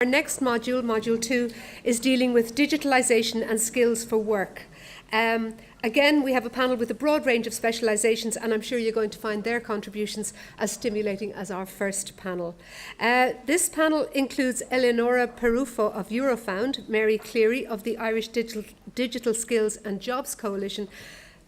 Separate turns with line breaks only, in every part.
Our next module, Module 2, is dealing with digitalisation and skills for work. Again, we have a panel with a broad range of specialisations, and I'm sure you're going to find their contributions as stimulating as our first panel. This panel includes Eleonora Peruffo of Eurofound, Mary Cleary of the Irish Digital Skills and Jobs Coalition,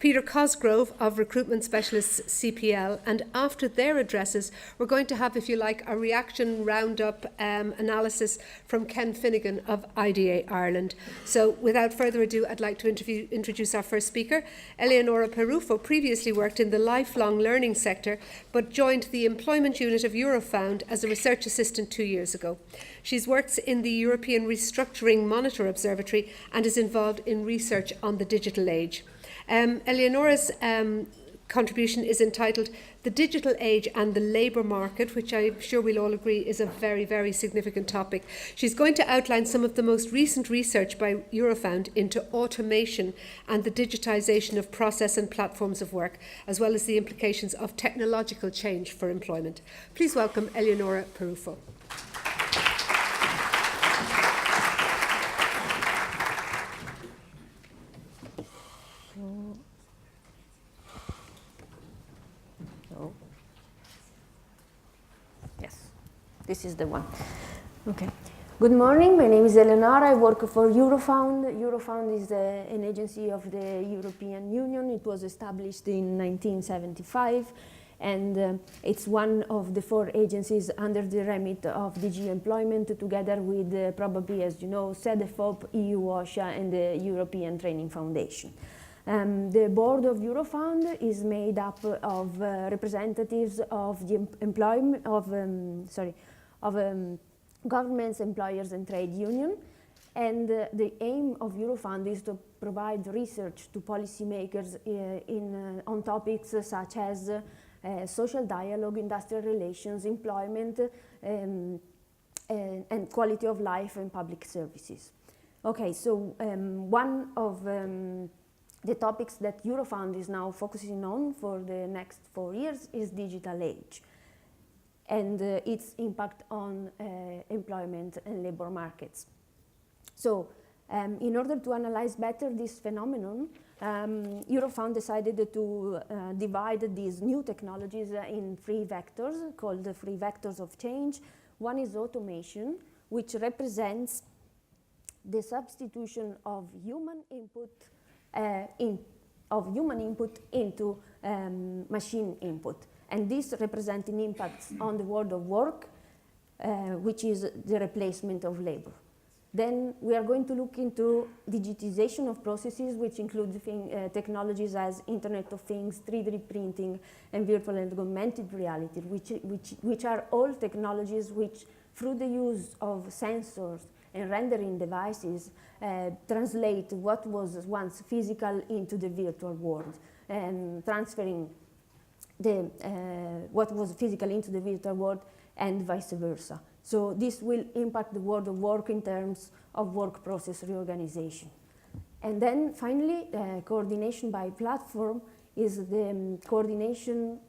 Peter Cosgrove of Recruitment Specialists CPL, and after their addresses we're going to have, if you like, a reaction roundup analysis from Ken Finnegan of IDA Ireland. So without further ado, I'd like to introduce our first speaker. Eleonora Peruffo previously worked in the lifelong learning sector but joined the employment unit of Eurofound as a research assistant 2 years ago. She's worked in the European Restructuring Monitor Observatory and is involved in research on the digital age. Eleonora's contribution is entitled The Digital Age and the Labour Market, which I'm sure we'll all agree is a very, very significant topic. She's going to outline some of the most recent research by Eurofound into automation and the digitisation of process and platforms of work, as well as the implications of technological change for employment. Please welcome Eleonora Peruffo.
This is the one. Okay. Good morning. My name is Eleonora. I work for Eurofound. Eurofound is an agency of the European Union. It was established in 1975, and it's one of the 4 agencies under the remit of DG Employment, together with probably, as you know, CEDEFOP, EU OSHA, and the European Training Foundation. The board of Eurofound is made up of representatives of the governments, employers, and trade union. And the aim of Eurofound is to provide research to policymakers on topics such as social dialogue, industrial relations, employment, and quality of life and public services. Okay, so one of the topics that Eurofound is now focusing on for the next 4 years is digital age and its impact on employment and labor markets. So in order to analyze better this phenomenon, Eurofound decided to divide these new technologies in 3 vectors called the 3 vectors of change. One is automation, which represents the substitution of human input into machine input. And this representing impacts on the world of work, which is the replacement of labor. Then we are going to look into digitization of processes, which include technologies as Internet of Things, 3D printing, and virtual and augmented reality, which are all technologies which, through the use of sensors and rendering devices, translate what was once physical into the virtual world, and transferring what was physical into the virtual world and vice versa. So this will impact the world of work in terms of work process reorganization. And then finally, coordination by platform is the coordination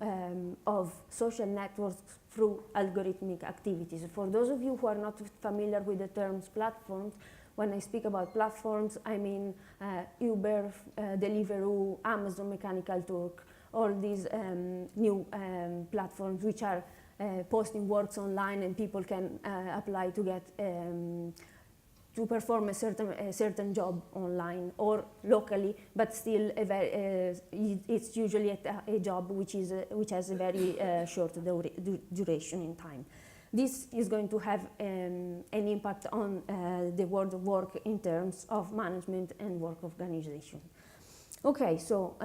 of social networks through algorithmic activities. For those of you who are not familiar with the terms platforms, when I speak about platforms, I mean Uber, Deliveroo, Amazon Mechanical Turk, all these new platforms which are posting works online, and people can apply to get to perform a certain job online or locally, but still it's usually a job which has a very short duration in time. This is going to have an impact on the world of work in terms of management and work organization. Okay, so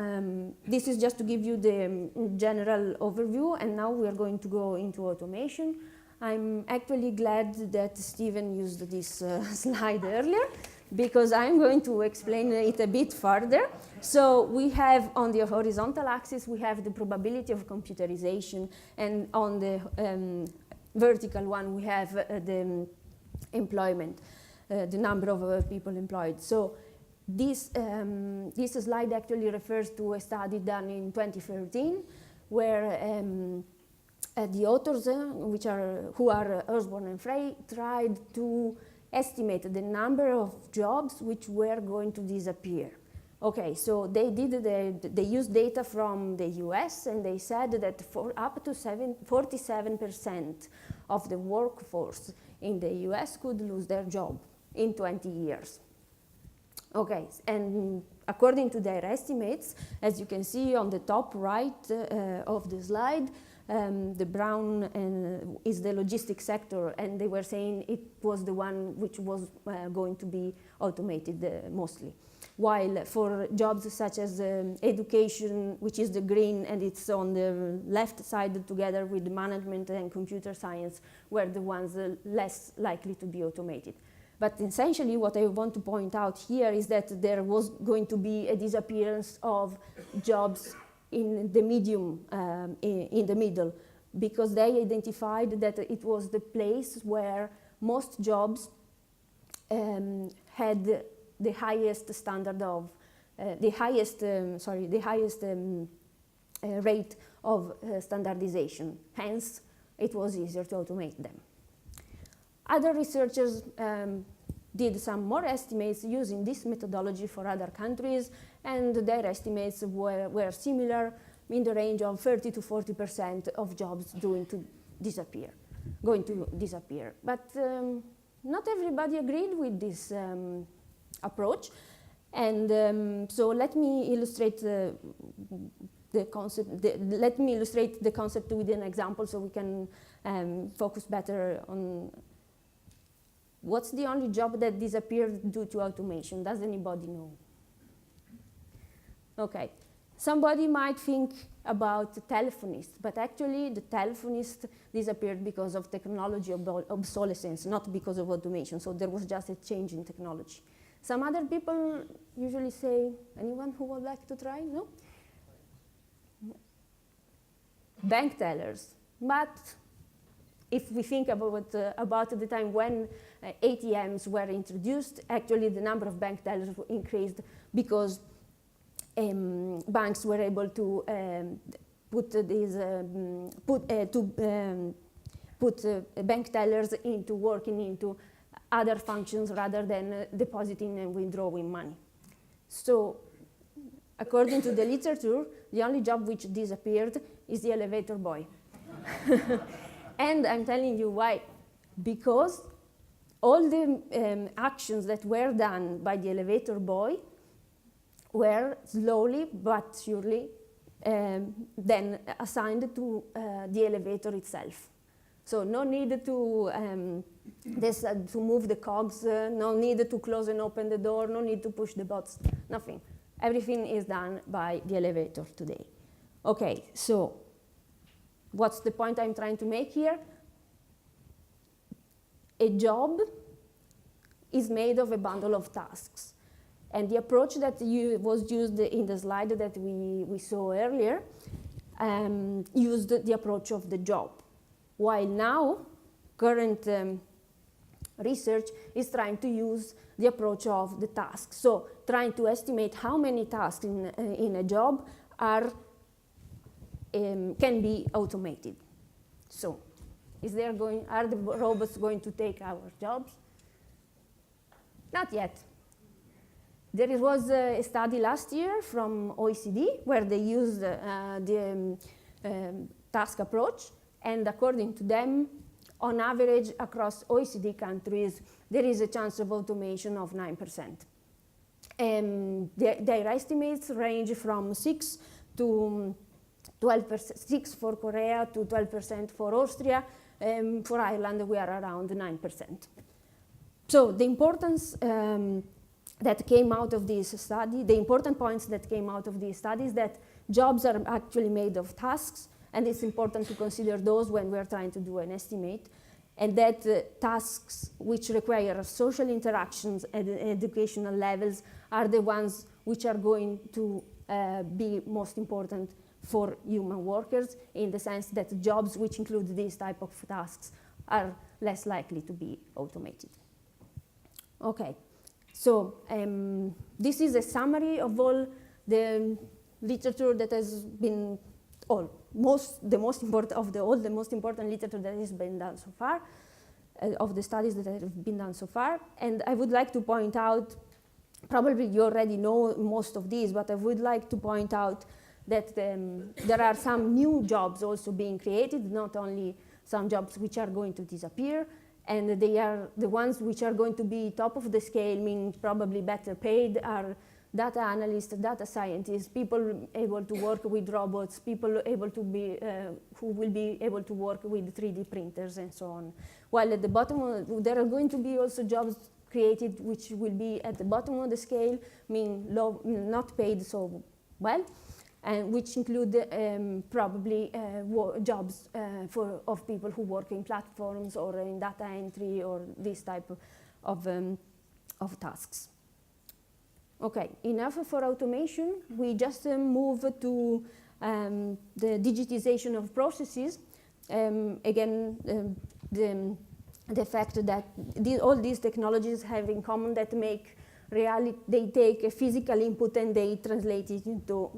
this is just to give you the general overview, and now we are going to go into automation. I'm actually glad that Stephen used this slide earlier, because I'm going to explain it a bit further. So we have on the horizontal axis, we have the probability of computerization, and on the vertical one, we have the employment, the number of people employed. So this slide actually refers to a study done in 2013, where the authors, who are Osborne and Frey, tried to estimate the number of jobs which were going to disappear. Okay, so they used data from the US, and they said that for up to 47% of the workforce in the US could lose their job in 20 years. Okay, and according to their estimates, as you can see on the top right of the slide, the brown is the logistics sector, and they were saying it was the one which was going to be automated mostly. While for jobs such as education, which is the green, and it's on the left side together with management and computer science, were the ones less likely to be automated. But essentially what I want to point out here is that there was going to be a disappearance of jobs in the medium, in the middle, because they identified that it was the place where most jobs had the highest standard of, the highest rate of standardization. Hence, it was easier to automate them. Other researchers did some more estimates using this methodology for other countries, and their estimates were similar, in the range of 30 to 40% of jobs going to disappear. But not everybody agreed with this approach, and so let me illustrate the concept. Let me illustrate the concept with an example, so we can focus better on what's the only job that disappeared due to automation. Does anybody know? Okay, somebody might think about the telephonist, but actually the telephonist disappeared because of technology obsolescence, not because of automation. So there was just a change in technology. Some other people usually say, anyone who would like to try? No? Bank tellers. But if we think about the time when ATMs were introduced, actually the number of bank tellers increased because banks were able to put bank tellers into working into other functions rather than depositing and withdrawing money. So, according to the literature, the only job which disappeared is the elevator boy. And I'm telling you why. Because all the actions that were done by the elevator boy were slowly but surely then assigned to the elevator itself. So no need to move the cogs, no need to close and open the door, no need to push the buttons, nothing. Everything is done by the elevator today. Okay, so what's the point I'm trying to make here? A job is made of a bundle of tasks. And the approach that was used in the slide that we saw earlier used the approach of the job. While now, current research is trying to use the approach of the tasks. So trying to estimate how many tasks in a job can be automated. So are the robots going to take our jobs? Not yet. There was a study last year from OECD where they used the task approach, and according to them, on average across OECD countries, there is a chance of automation of 9%. Their estimates range from 6 to 12%, 6 for Korea to 12% for Austria. For Ireland, we are around 9%. So the importance that came out of this study, the important points that came out of this study is that jobs are actually made of tasks, and it's important to consider those when we're trying to do an estimate, and that tasks which require social interactions at educational levels are the ones which are going to be most important for human workers, in the sense that jobs which include these type of tasks are less likely to be automated. Okay, so this is a summary of all the literature that has been the most important literature that has been done so far, of the studies that have been done so far. And I would like to point out, probably you already know most of these, but I would like to point out that there are some new jobs also being created, not only some jobs which are going to disappear, and they are the ones which are going to be top of the scale, meaning probably better paid, are data analysts, data scientists, people able to work with robots, people able to be, who will be able to work with 3D printers and so on. While at the bottom, there are going to be also jobs created which will be at the bottom of the scale, meaning low, not paid so well, and which include probably jobs of people who work in platforms or in data entry or this type of tasks. Okay, enough for automation. We just move to the digitization of processes. Again, the fact that all these technologies have in common that make reality, they take a physical input and they translate it into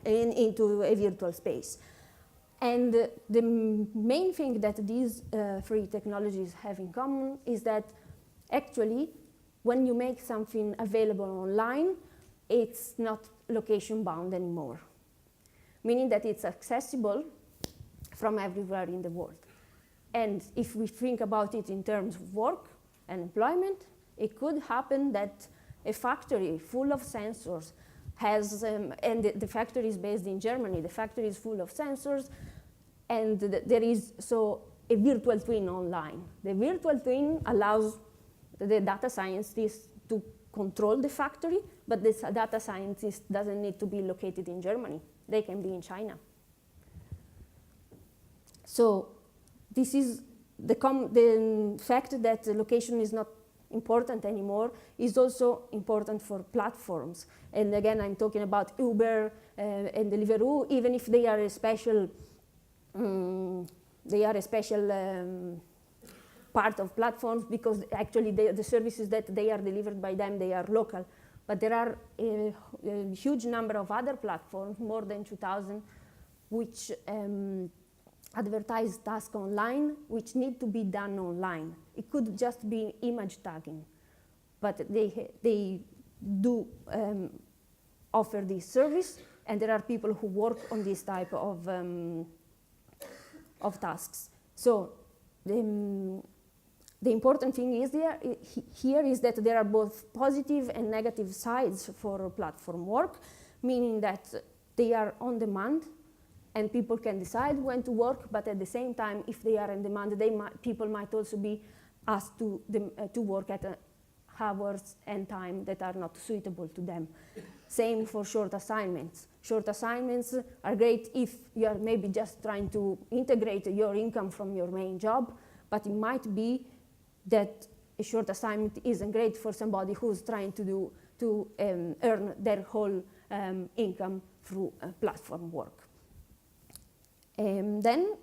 into a virtual space. And the main thing that these three technologies have in common is that actually, when you make something available online, it's not location bound anymore, meaning that it's accessible from everywhere in the world. And if we think about it in terms of work and employment, it could happen that a factory full of sensors has, and the factory is based in Germany, the factory is full of sensors, and there is so a virtual twin online. The virtual twin allows the data scientist to control the factory, but this data scientist doesn't need to be located in Germany. They can be in China. So this is the fact that the location is not important anymore is also important for platforms. And again, I'm talking about Uber and Deliveroo, even if they are a special part of platforms, because actually the services that they are delivered by them, they are local. But there are a huge number of other platforms, more than 2,000, which advertise tasks online, which need to be done online. It could just be image tagging, but they do offer this service, and there are people who work on this type of tasks. So the important thing is here is that there are both positive and negative sides for platform work, meaning that they are on demand and people can decide when to work, but at the same time, if they are on demand, people might also be asked to work at hours and time that are not suitable to them. Same for short assignments. Short assignments are great if you are maybe just trying to integrate your income from your main job, but it might be that a short assignment isn't great for somebody who's trying to earn their whole income through platform work. Then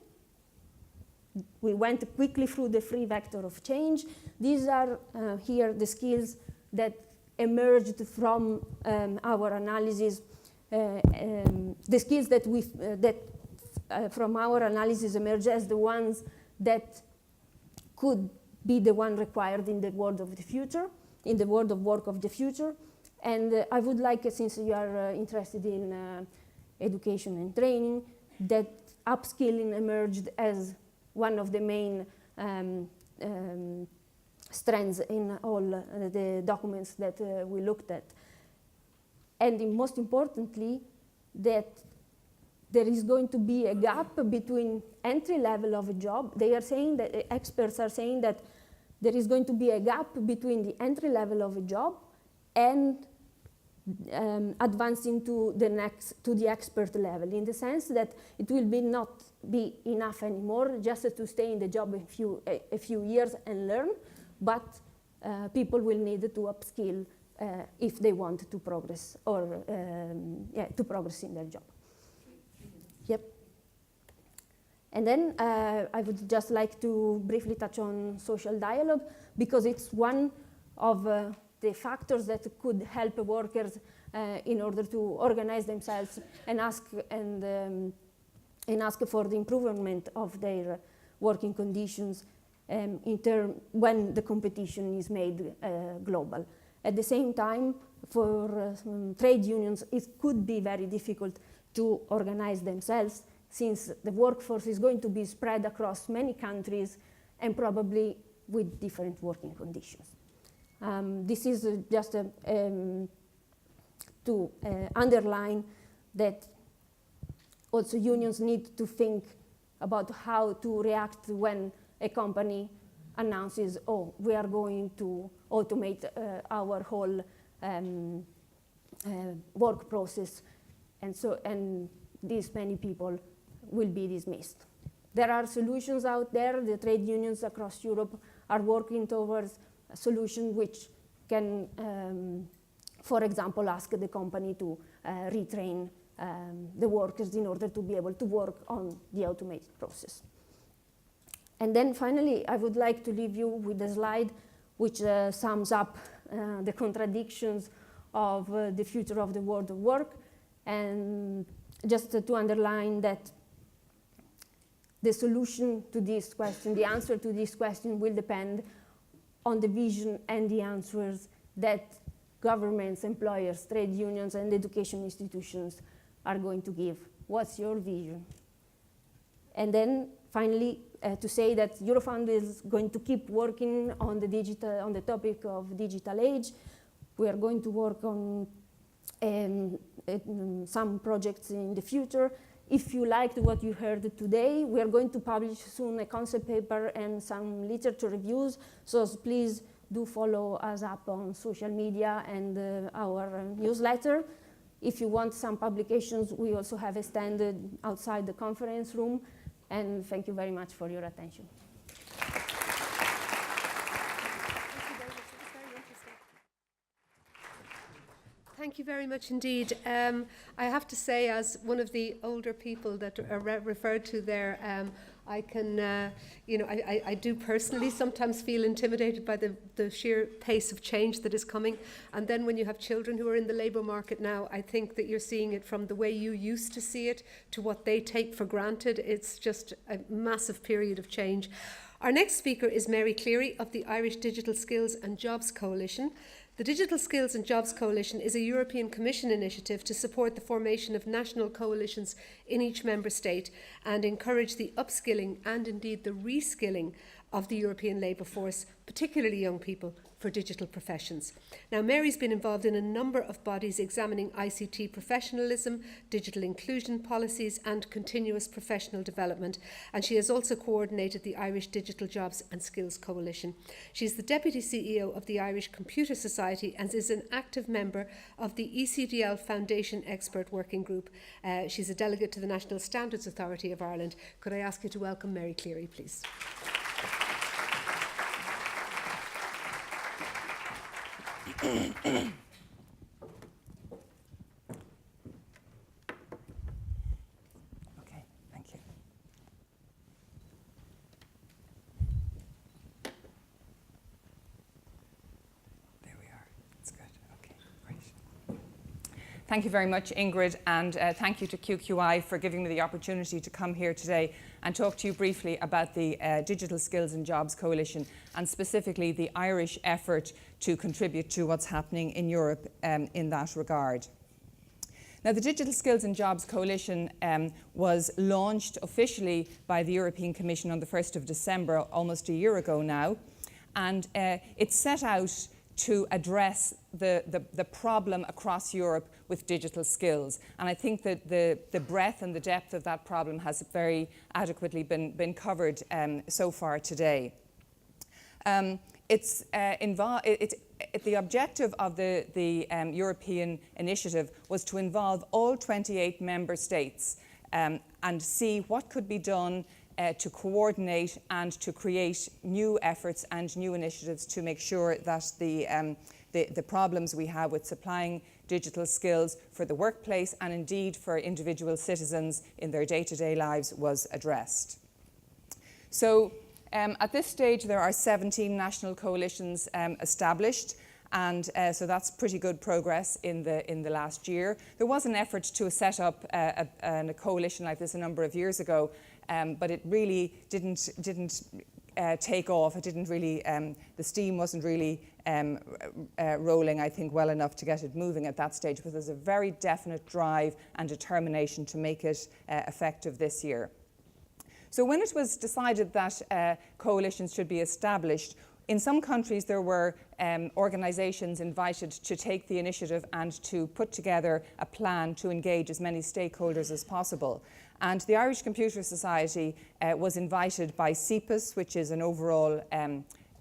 we went quickly through the three vectors of change. These are here the skills that emerged from our analysis. The skills that from our analysis emerged as the ones that could be the one required in the world of the future, in the world of work of the future. And I would like, since you are interested in education and training, that upskilling emerged as one of the main strands in all the documents that we looked at. And most importantly, that there is going to be a gap between entry level of a job. They are saying that, experts are saying that there is going to be a gap between the entry level of a job and advancing to the expert level, in the sense that it will not be enough anymore just to stay in the job a few years and learn, but people will need to upskill if they want to progress or to progress in their job. Yep. And then I would just like to briefly touch on social dialogue, because it's one of the factors that could help workers in order to organize themselves and ask and and ask for the improvement of their working conditions when the competition is made global. At the same time, for trade unions, it could be very difficult to organize themselves, since the workforce is going to be spread across many countries and probably with different working conditions. This is just to underline that also unions need to think about how to react when a company announces, oh, we are going to automate our whole work process, and these many people will be dismissed. There are solutions out there. The trade unions across Europe are working towards a solution which can, for example, ask the company to retrain the workers in order to be able to work on the automated process. And then finally, I would like to leave you with a slide which sums up the contradictions of the future of the world of work, and just to underline that the solution to this question, the answer to this question, will depend on the vision and the answers that governments, employers, trade unions, and education institutions are going to give. What's your vision? And then finally, to say that Eurofound is going to keep working on the topic of digital age. We are going to work on some projects in the future. If you liked what you heard today, we are going to publish soon a concept paper and some literature reviews, so please do follow us up on social media and our newsletter. If you want some publications, we also have a stand outside the conference room, and thank you very much for your attention.
Thank you very much indeed. I have to say, as one of the older people that are referred to there, I can, I do personally sometimes feel intimidated by the sheer pace of change that is coming. And then when you have children who are in the labour market now, I think that you're seeing it from the way you used to see it to what they take for granted. It's just a massive period of change. Our next speaker is Mary Cleary of the Irish Digital Skills and Jobs Coalition. The Digital Skills and Jobs Coalition is a European Commission initiative to support the formation of national coalitions in each member state and encourage the upskilling and indeed the reskilling of the European labour force, particularly young people, for digital professions. Now, Mary's been involved in a number of bodies examining ICT professionalism, digital inclusion policies and continuous professional development, and she has also coordinated the Irish Digital Jobs and Skills Coalition. She's the Deputy CEO of the Irish Computer Society and is an active member of the ECDL Foundation Expert Working Group. She's a delegate to the National Standards Authority of Ireland. Could I ask you to welcome Mary Cleary, please?
Okay, thank you. There we are. That's good. Okay, great. Thank you very much, Ingrid, and thank you to QQI for giving me the opportunity to come here today and talk to you briefly about the Digital Skills and Jobs Coalition, and specifically the Irish effort to contribute to what's happening in Europe in that regard. Now, the Digital Skills and Jobs Coalition was launched officially by the European Commission on the 1st of December, almost a year ago now, and it set out to address the problem across Europe with digital skills. And I think that the breadth and the depth of that problem has very adequately been covered so far today. The objective of the European initiative was to involve all 28 member states and see what could be done to coordinate and to create new efforts and new initiatives to make sure that the problems we have with supplying digital skills for the workplace and indeed for individual citizens in their day-to-day lives was addressed. So at this stage there are 17 national coalitions established, And so that's pretty good progress in the last year. There was an effort to set up a coalition like this a number of years ago, but it really didn't take off. It didn't really, the steam wasn't really rolling, I think, well enough to get it moving at that stage, but there's a very definite drive and determination to make it effective this year. So when it was decided that coalitions should be established, in some countries there were organisations invited to take the initiative and to put together a plan to engage as many stakeholders as possible. And the Irish Computer Society was invited by CEPAS, which is an overall,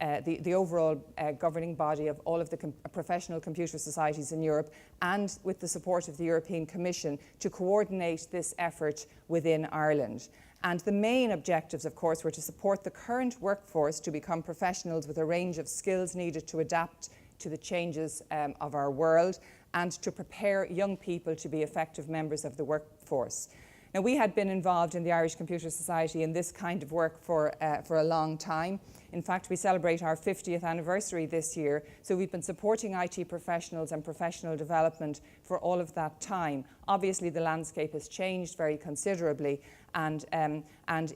the overall governing body of all of the professional computer societies in Europe, and with the support of the European Commission, to coordinate this effort within Ireland. And the main objectives, of course, were to support the current workforce to become professionals with a range of skills needed to adapt to the changes of our world, and to prepare young people to be effective members of the workforce. Now, we had been involved in the Irish Computer Society in this kind of work for a long time. In fact, we celebrate our 50th anniversary this year, so we've been supporting IT professionals and professional development for all of that time. Obviously, the landscape has changed very considerably, and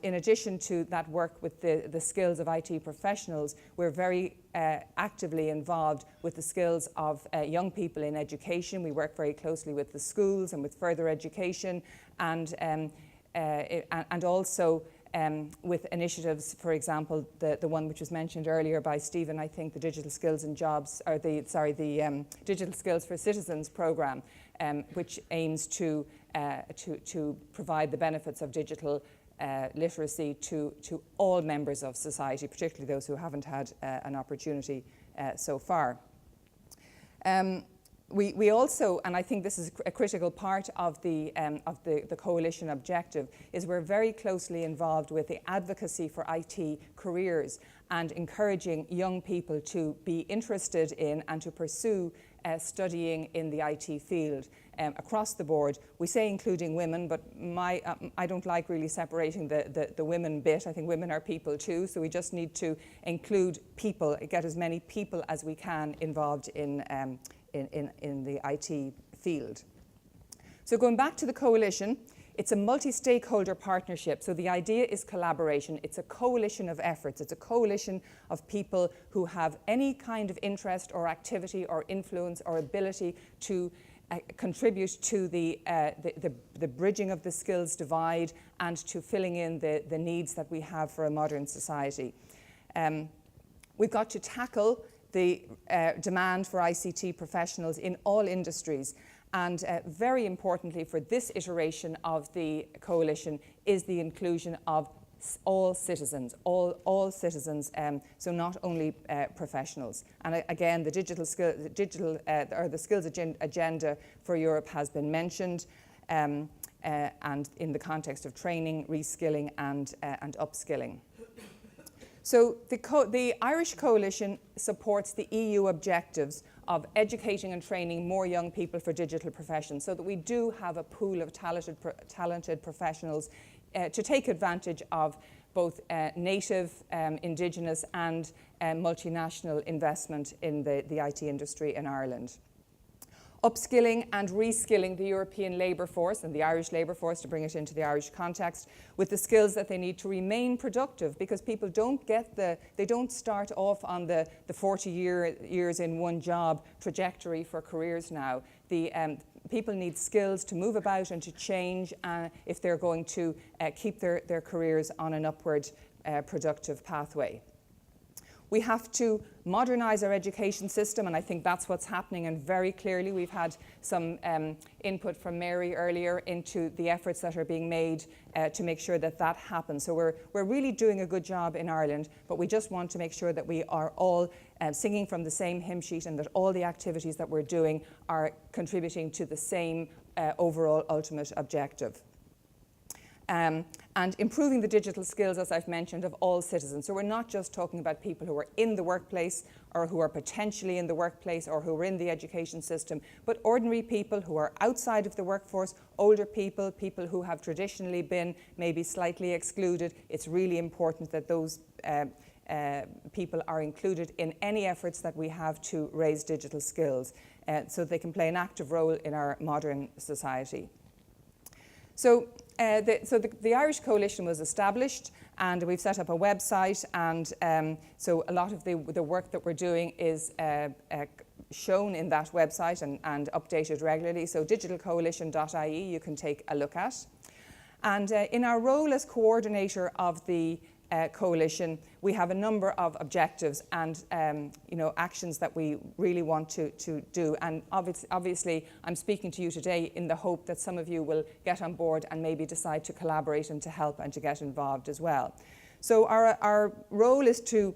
in addition to that work with the skills of IT professionals, we're very actively involved with the skills of young people in education. We work very closely with the schools and with further education, and also with initiatives, for example, the one which was mentioned earlier by Stephen, I think, the Digital Skills and Jobs, or the Digital Skills for Citizens programme, which aims to provide the benefits of digital literacy to all members of society, particularly those who haven't had an opportunity so far. We also, and I think this is a critical part of the coalition objective, is we're very closely involved with the advocacy for IT careers and encouraging young people to be interested in and to pursue studying in the IT field across the board. We say including women, but I don't like really separating the women bit. I think women are people too, so we just need to include people, get as many people as we can involved in the IT field. So going back to the coalition, it's a multi-stakeholder partnership. So the idea is collaboration. It's a coalition of efforts. It's a coalition of people who have any kind of interest or activity or influence or ability to contribute to the bridging of the skills divide and to filling in the needs that we have for a modern society. We've got to tackle the demand for ICT professionals in all industries. And very importantly for this iteration of the coalition is the inclusion of all citizens, all citizens, so not only professionals. And again, the the skills agenda for Europe has been mentioned, and in the context of training, reskilling, and upskilling. So the Irish coalition supports the EU objectives of educating and training more young people for digital professions, so that we do have a pool of talented professionals to take advantage of both native, indigenous and multinational investment in the IT industry in Ireland. Upskilling and reskilling the European labour force and the Irish labour force, to bring it into the Irish context, with the skills that they need to remain productive, because people they don't start off on the 40 years in one job trajectory for careers now. People need skills to move about and to change if they're going to keep their careers on an upward productive pathway. We have to modernise our education system, and I think that's what's happening, and very clearly we've had some input from Mary earlier into the efforts that are being made to make sure that that happens. So we're really doing a good job in Ireland, but we just want to make sure that we are all singing from the same hymn sheet, and that all the activities that we're doing are contributing to the same overall ultimate objective. And improving the digital skills, as I've mentioned, of all citizens. So we're not just talking about people who are in the workplace or who are potentially in the workplace or who are in the education system, but ordinary people who are outside of the workforce, older people, people who have traditionally been maybe slightly excluded. It's really important that those people are included in any efforts that we have to raise digital skills so they can play an active role in our modern society. So the Irish Coalition was established, and we've set up a website, and so a lot of the work that we're doing is shown in that website and updated regularly. So digitalcoalition.ie you can take a look at. And in our role as coordinator of the coalition, we have a number of objectives and actions that we really want to do. And obviously, I'm speaking to you today in the hope that some of you will get on board and maybe decide to collaborate and to help and to get involved as well. So our role is to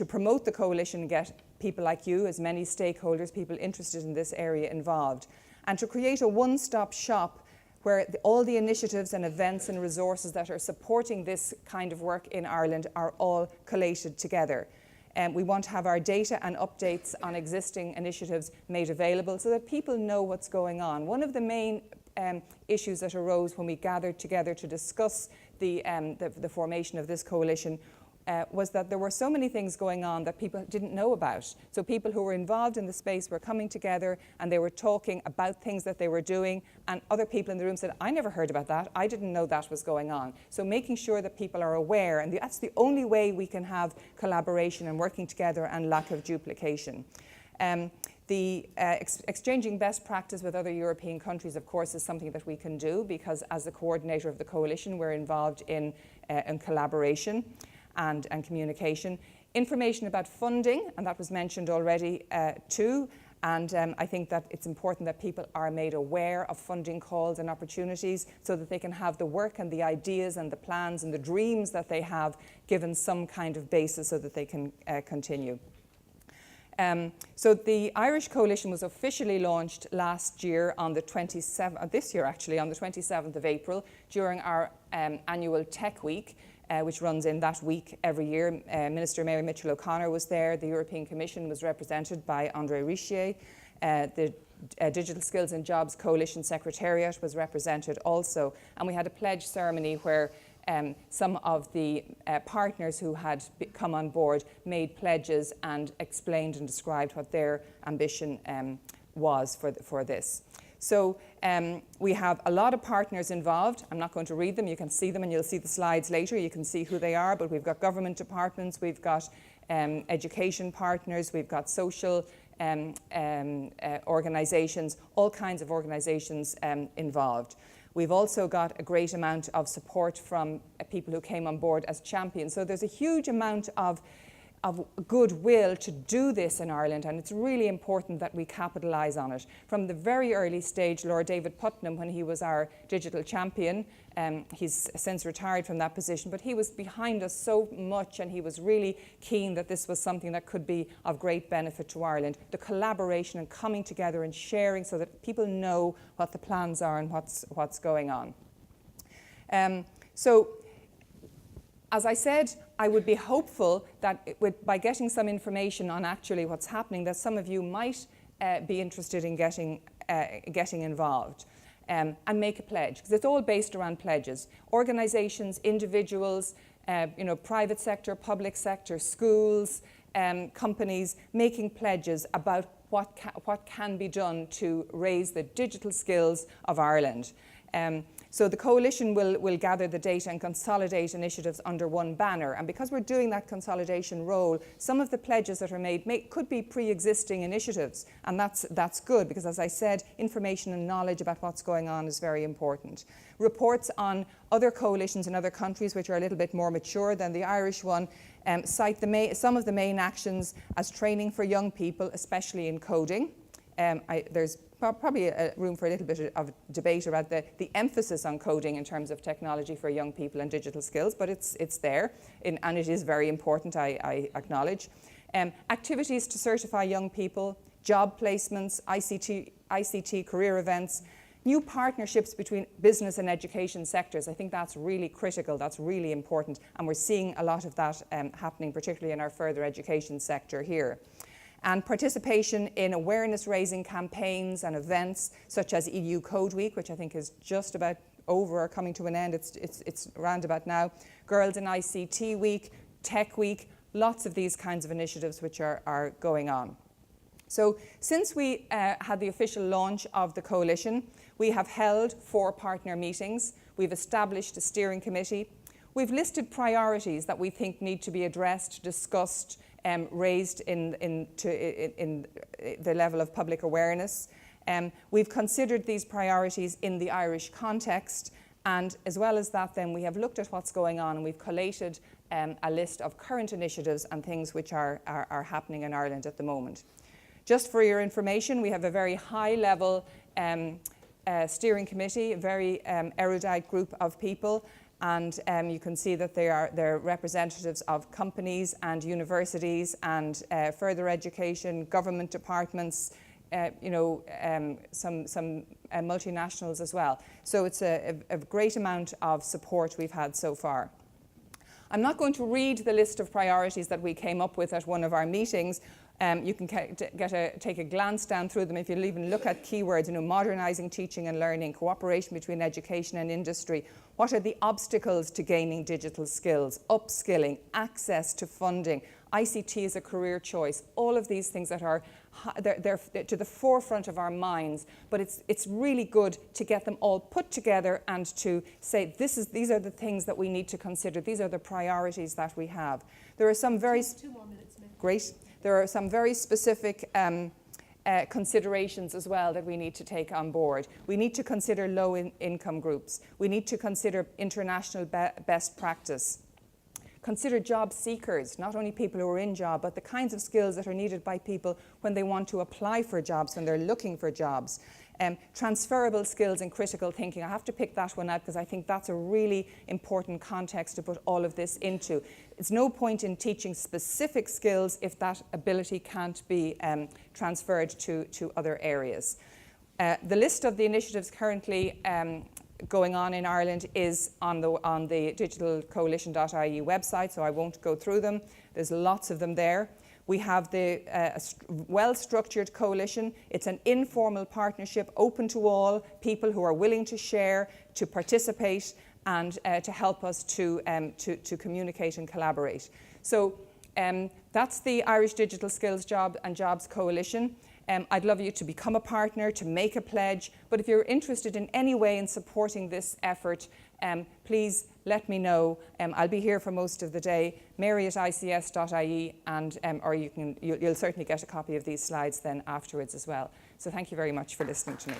promote the coalition and get people like you, as many stakeholders, people interested in this area involved, and to create a one-stop shop where all the initiatives and events and resources that are supporting this kind of work in Ireland are all collated together. We want to have our data and updates on existing initiatives made available so that people know what's going on. One of the main issues that arose when we gathered together to discuss the formation of this coalition was that there were so many things going on that people didn't know about. So people who were involved in the space were coming together and they were talking about things that they were doing, and other people in the room said, I never heard about that, I didn't know that was going on. So making sure that people are aware, and that's the only way we can have collaboration and working together and lack of duplication. Exchanging best practice with other European countries, of course, is something that we can do, because as the coordinator of the coalition, we're involved in collaboration and communication. Information about funding, and that was mentioned already too, and I think that it's important that people are made aware of funding calls and opportunities so that they can have the work and the ideas and the plans and the dreams that they have given some kind of basis so that they can continue. So the Irish Coalition was officially launched last year on the 27th, this year actually, on the 27th of April during our annual Tech Week, which runs in that week every year. Minister Mary Mitchell O'Connor was there. The European Commission was represented by André Richier. The Digital Skills and Jobs Coalition Secretariat was represented also. And we had a pledge ceremony where some of the partners who had come on board made pledges and explained and described what their ambition was for this. So we have a lot of partners involved. I'm not going to read them. You can see them and you'll see the slides later. You can see who they are, but we've got government departments, we've got education partners, we've got social organisations, all kinds of organisations involved. We've also got a great amount of support from people who came on board as champions. So there's a huge amount of goodwill to do this in Ireland, and it's really important that we capitalise on it. From the very early stage, Lord David Putnam, when he was our digital champion, he's since retired from that position, but he was behind us so much, and he was really keen that this was something that could be of great benefit to Ireland. The collaboration and coming together and sharing so that people know what the plans are and what's going on. So, as I said, I would be hopeful that by getting some information on actually what's happening, that some of you might be interested in getting involved and make a pledge, because it's all based around pledges. Organisations, individuals, private sector, public sector, schools, companies, making pledges about what can be done to raise the digital skills of Ireland. So the coalition will gather the data and consolidate initiatives under one banner. And because we're doing that consolidation role, some of the pledges that are made could be pre-existing initiatives. And that's good, because as I said, information and knowledge about what's going on is very important. Reports on other coalitions in other countries, which are a little bit more mature than the Irish one, cite some of the main actions as training for young people, especially in coding. There's probably room for a little bit of debate about the emphasis on coding in terms of technology for young people and digital skills, but it's there, and it is very important, I acknowledge. Activities to certify young people, job placements, ICT career events, new partnerships between business and education sectors. I think that's really critical, that's really important, and we're seeing a lot of that happening, particularly in our further education sector here. And participation in awareness-raising campaigns and events such as EU Code Week, which I think is just about over or coming to an end. It's around about now. Girls in ICT Week, Tech Week, lots of these kinds of initiatives which are going on. So since we had the official launch of the coalition, we have held 4 partner meetings. We've established a steering committee. We've listed priorities that we think need to be addressed, discussed, raised in the level of public awareness. We've considered these priorities in the Irish context, and as well as that, then we have looked at what's going on, and we've collated a list of current initiatives and things which are happening in Ireland at the moment. Just for your information, we have a very high-level steering committee, a very erudite group of people, and you can see that they're representatives of companies and universities and further education, government departments, some multinationals as well. So it's a great amount of support we've had so far. I'm not going to read the list of priorities that we came up with at one of our meetings. You can take a glance down through them. If you'll even look at keywords, modernising teaching and learning, cooperation between education and industry. What are the obstacles to gaining digital skills? Upskilling, access to funding, ICT as a career choice. All of these things that are they're to the forefront of our minds, but it's really good to get them all put together and to say these are the things that we need to consider. These are the priorities that we have. There are some very
2 more minutes, maybe.
Great. There are some very specific considerations as well that we need to take on board. We need to consider low-income groups. We need to consider international best practice. Consider job seekers, not only people who are in job, but the kinds of skills that are needed by people when they want to apply for jobs, when they're looking for jobs. Transferable skills and critical thinking. I have to pick that one out because I think that's a really important context to put all of this into. It's no point in teaching specific skills if that ability can't be transferred to other areas. The list of the initiatives currently going on in Ireland is on the digitalcoalition.ie website, so I won't go through them. There's lots of them there. We have the well-structured coalition. It's an informal partnership open to all, people who are willing to share, to participate, and to help us to communicate and collaborate. So that's the Irish Digital Skills Jobs Coalition. I'd love you to become a partner, to make a pledge, but if you're interested in any way in supporting this effort, please let me know. I'll be here for most of the day, mary@ics.ie, and or you'll certainly get a copy of these slides then afterwards as well. So thank you very much for listening to me.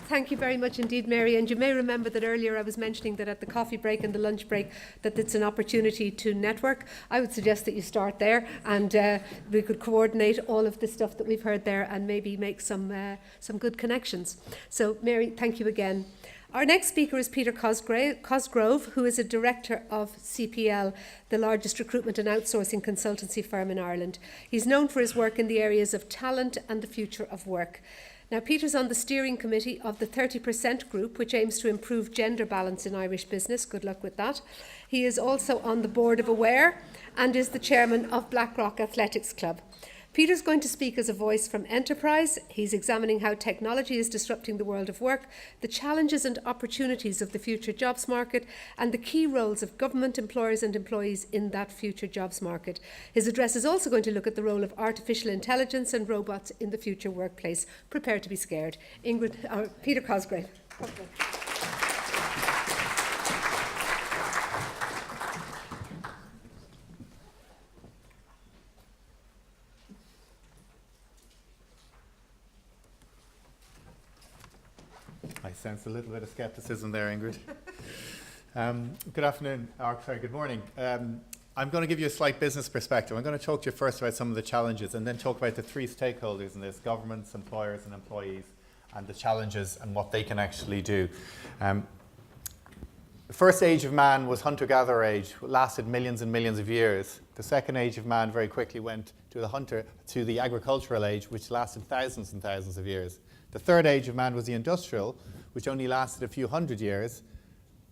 Thank you very much indeed, Mary. And you may remember that earlier I was mentioning that at the coffee break and the lunch break that it's an opportunity to network. I would suggest that you start there, and we could coordinate all of the stuff that we've heard there and maybe make some good connections. So, Mary, thank you again. Our next speaker is Peter Cosgrove, who is a director of CPL, the largest recruitment and outsourcing consultancy firm in Ireland. He's known for his work in the areas of talent and the future of work. Now, Peter's on the steering committee of the 30% group, which aims to improve gender balance in Irish business. Good luck with that. He is also on the board of Aware and is the chairman of Blackrock Athletics Club. Peter's going to speak as a voice from enterprise. He's examining how technology is disrupting the world of work, the challenges and opportunities of the future jobs market, and the key roles of government, employers and employees in that future jobs market. His address is also going to look at the role of artificial intelligence and robots in the future workplace. Prepare to be scared. Peter Cosgrove.
I sense a little bit of scepticism there, Ingrid. Good afternoon, or sorry, good morning. I'm going to give you a slight business perspective. I'm going to talk to you first about some of the challenges and then talk about the 3 stakeholders in this: governments, employers and employees, and the challenges and what they can actually do. The first age of man was hunter-gatherer age, lasted millions and millions of years. The second age of man very quickly went to the agricultural age, which lasted thousands and thousands of years. The third age of man was the industrial, which only lasted a few hundred years.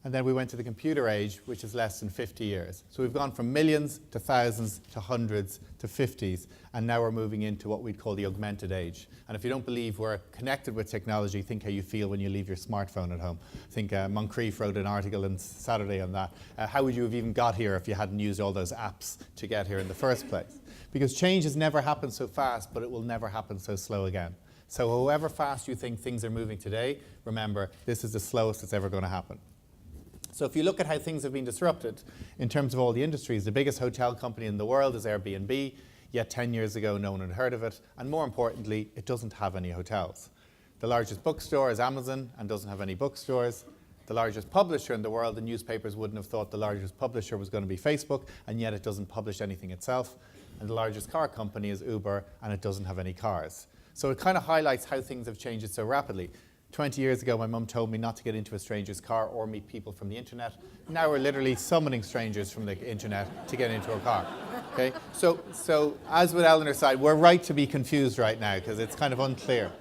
And then we went to the computer age, which is less than 50 years. So we've gone from millions to thousands to hundreds to 50s, and now we're moving into what we'd call the augmented age. And if you don't believe we're connected with technology, think how you feel when you leave your smartphone at home. I think Moncrief wrote an article on Saturday on that. How would you have even got here if you hadn't used all those apps to get here in the first place? Because change has never happened so fast, but it will never happen so slow again. So however fast you think things are moving today, remember, this is the slowest it's ever going to happen. So if you look at how things have been disrupted in terms of all the industries, the biggest hotel company in the world is Airbnb, yet 10 years ago no one had heard of it, and more importantly, it doesn't have any hotels. The largest bookstore is Amazon and doesn't have any bookstores. The largest publisher in the world, the newspapers wouldn't have thought the largest publisher was going to be Facebook, and yet it doesn't publish anything itself. And the largest car company is Uber, and it doesn't have any cars. So it kind of highlights how things have changed so rapidly. 20 years ago, my mum told me not to get into a stranger's car or meet people from the internet. Now we're literally summoning strangers from the internet to get into a car. Okay? So as with Eleanor's side, we're right to be confused right now because it's kind of unclear.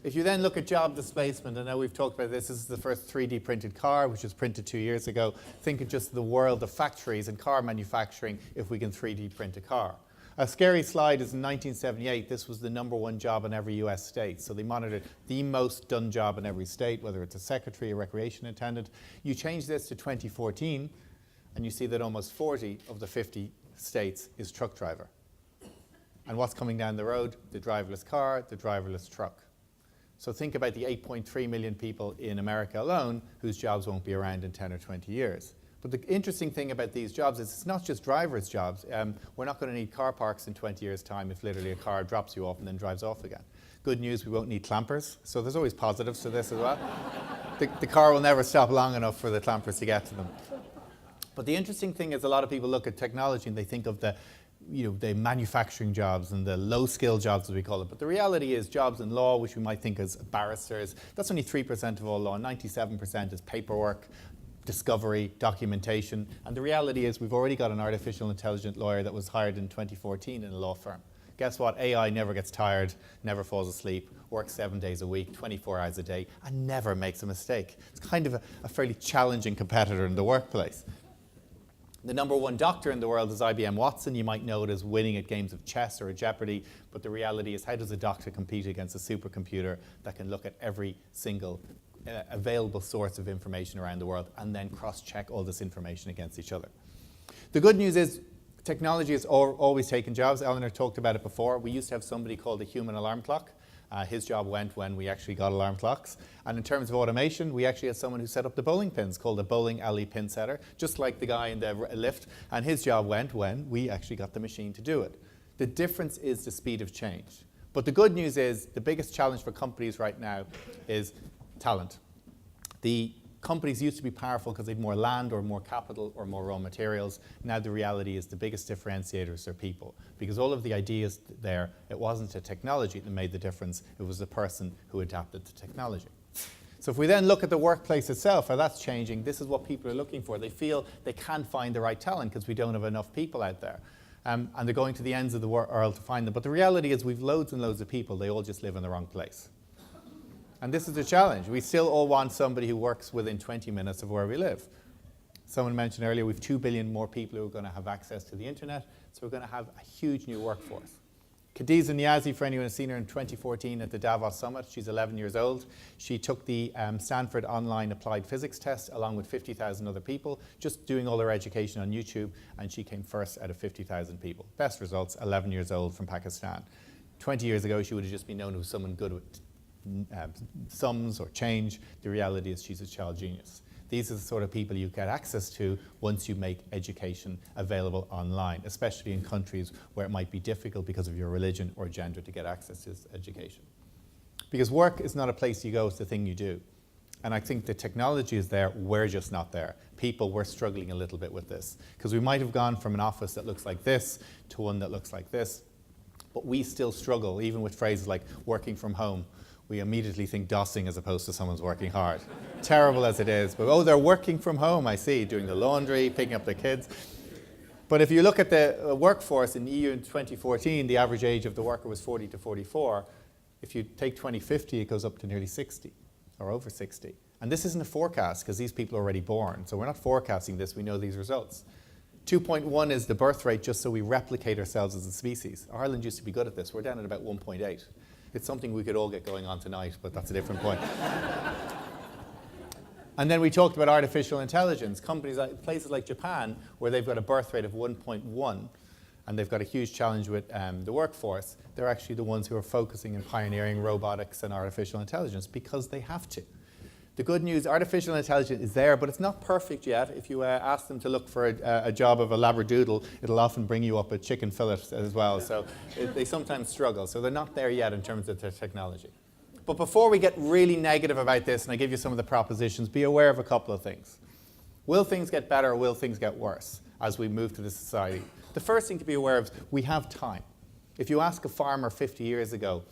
If you then look at job displacement, I know we've talked about this is the first 3D printed car, which was printed 2 years ago. Think of just the world of factories and car manufacturing if we can 3D print a car. A scary slide is in 1978, this was the #1 job in every US state. So they monitored the most done job in every state, whether it's a secretary, a recreation attendant. You change this to 2014, and you see that almost 40 of the 50 states is truck driver. And what's coming down the road? The driverless car, the driverless truck. So think about the 8.3 million people in America alone whose jobs won't be around in 10 or 20 years. But the interesting thing about these jobs is it's not just drivers' jobs. We're not going to need car parks in 20 years' time if literally a car drops you off and then drives off again. Good news, we won't need clampers. So there's always positives to this as well. The car will never stop long enough for the clampers to get to them. But the interesting thing is a lot of people look at technology and they think of the manufacturing jobs and the low-skill jobs, as we call it. But the reality is jobs in law, which we might think as barristers, that's only 3% of all law. 97% is paperwork, discovery, documentation. And the reality is we've already got an artificial intelligent lawyer that was hired in 2014 in a law firm. Guess what? AI never gets tired, never falls asleep, works 7 days a week, 24 hours a day, and never makes a mistake. It's kind of a fairly challenging competitor in the workplace. The #1 doctor in the world is IBM Watson. You might know it as winning at games of chess or a Jeopardy, but the reality is how does a doctor compete against a supercomputer that can look at every single available source of information around the world and then cross-check all this information against each other? The good news is technology has always taken jobs. Eleanor talked about it before. We used to have somebody called a human alarm clock. His job went when we actually got alarm clocks. And in terms of automation, we actually had someone who set up the bowling pins called a bowling alley pin setter, just like the guy in the lift. And his job went when we actually got the machine to do it. The difference is the speed of change. But the good news is the biggest challenge for companies right now is talent. The companies used to be powerful because they had more land or more capital or more raw materials. Now the reality is the biggest differentiators are people. Because all of the ideas there, it wasn't the technology that made the difference, it was the person who adapted the technology. So if we then look at the workplace itself, how that's changing, this is what people are looking for. They feel they can't find the right talent because we don't have enough people out there. And they're going to the ends of the world to find them. But the reality is we've loads and loads of people, they all just live in the wrong place. And this is the challenge. We still all want somebody who works within 20 minutes of where we live. Someone mentioned earlier we have 2 billion more people who are going to have access to the internet, so we're going to have a huge new workforce. Khadija Niazi, for anyone who's seen her in 2014 at the Davos Summit, she's 11 years old. She took the Stanford Online Applied Physics test along with 50,000 other people, just doing all her education on YouTube, and she came first out of 50,000 people. Best results, 11 years old from Pakistan. 20 years ago, she would have just been known as someone good with sums or change. The reality is she's a child genius. These are the sort of people you get access to once you make education available online, especially in countries where it might be difficult because of your religion or gender to get access to education. Because work is not a place you go, it's the thing you do. And I think the technology is there, we're just not there. People, we're struggling a little bit with this. Because we might have gone from an office that looks like this to one that looks like this, but we still struggle, even with phrases like working from home. We immediately think dossing as opposed to someone's working hard. Terrible as it is, but oh, they're working from home, I see, doing the laundry, picking up the kids. But if you look at the workforce in the EU in 2014, the average age of the worker was 40 to 44. If you take 2050, it goes up to nearly 60 or over 60. And this isn't a forecast because these people are already born. So we're not forecasting this, we know these results. 2.1 is the birth rate just so we replicate ourselves as a species. Ireland used to be good at this. We're down at about 1.8. It's something we could all get going on tonight, but that's a different point. And then we talked about artificial intelligence. Companies like places like Japan, where they've got a birth rate of 1.1, and they've got a huge challenge with the workforce, they're actually the ones who are focusing and pioneering robotics and artificial intelligence because they have to. The good news, artificial intelligence is there, but it's not perfect yet. If you ask them to look for a job of a labradoodle, it'll often bring you up a chicken fillet as well. So they sometimes struggle. So they're not there yet in terms of their technology. But before we get really negative about this, and I give you some of the propositions, be aware of a couple of things. Will things get better or will things get worse as we move to this society? The first thing to be aware of is we have time. If you ask a farmer 50 years ago,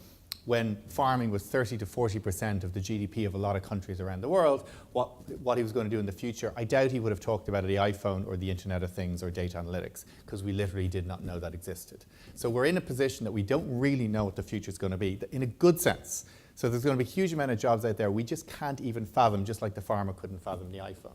when farming was 30 to 40% of the GDP of a lot of countries around the world, what he was going to do in the future, I doubt he would have talked about the iPhone or the Internet of Things or data analytics, because we literally did not know that existed. So we're in a position that we don't really know what the future is going to be, in a good sense. So there's going to be a huge amount of jobs out there we just can't even fathom, just like the farmer couldn't fathom the iPhone.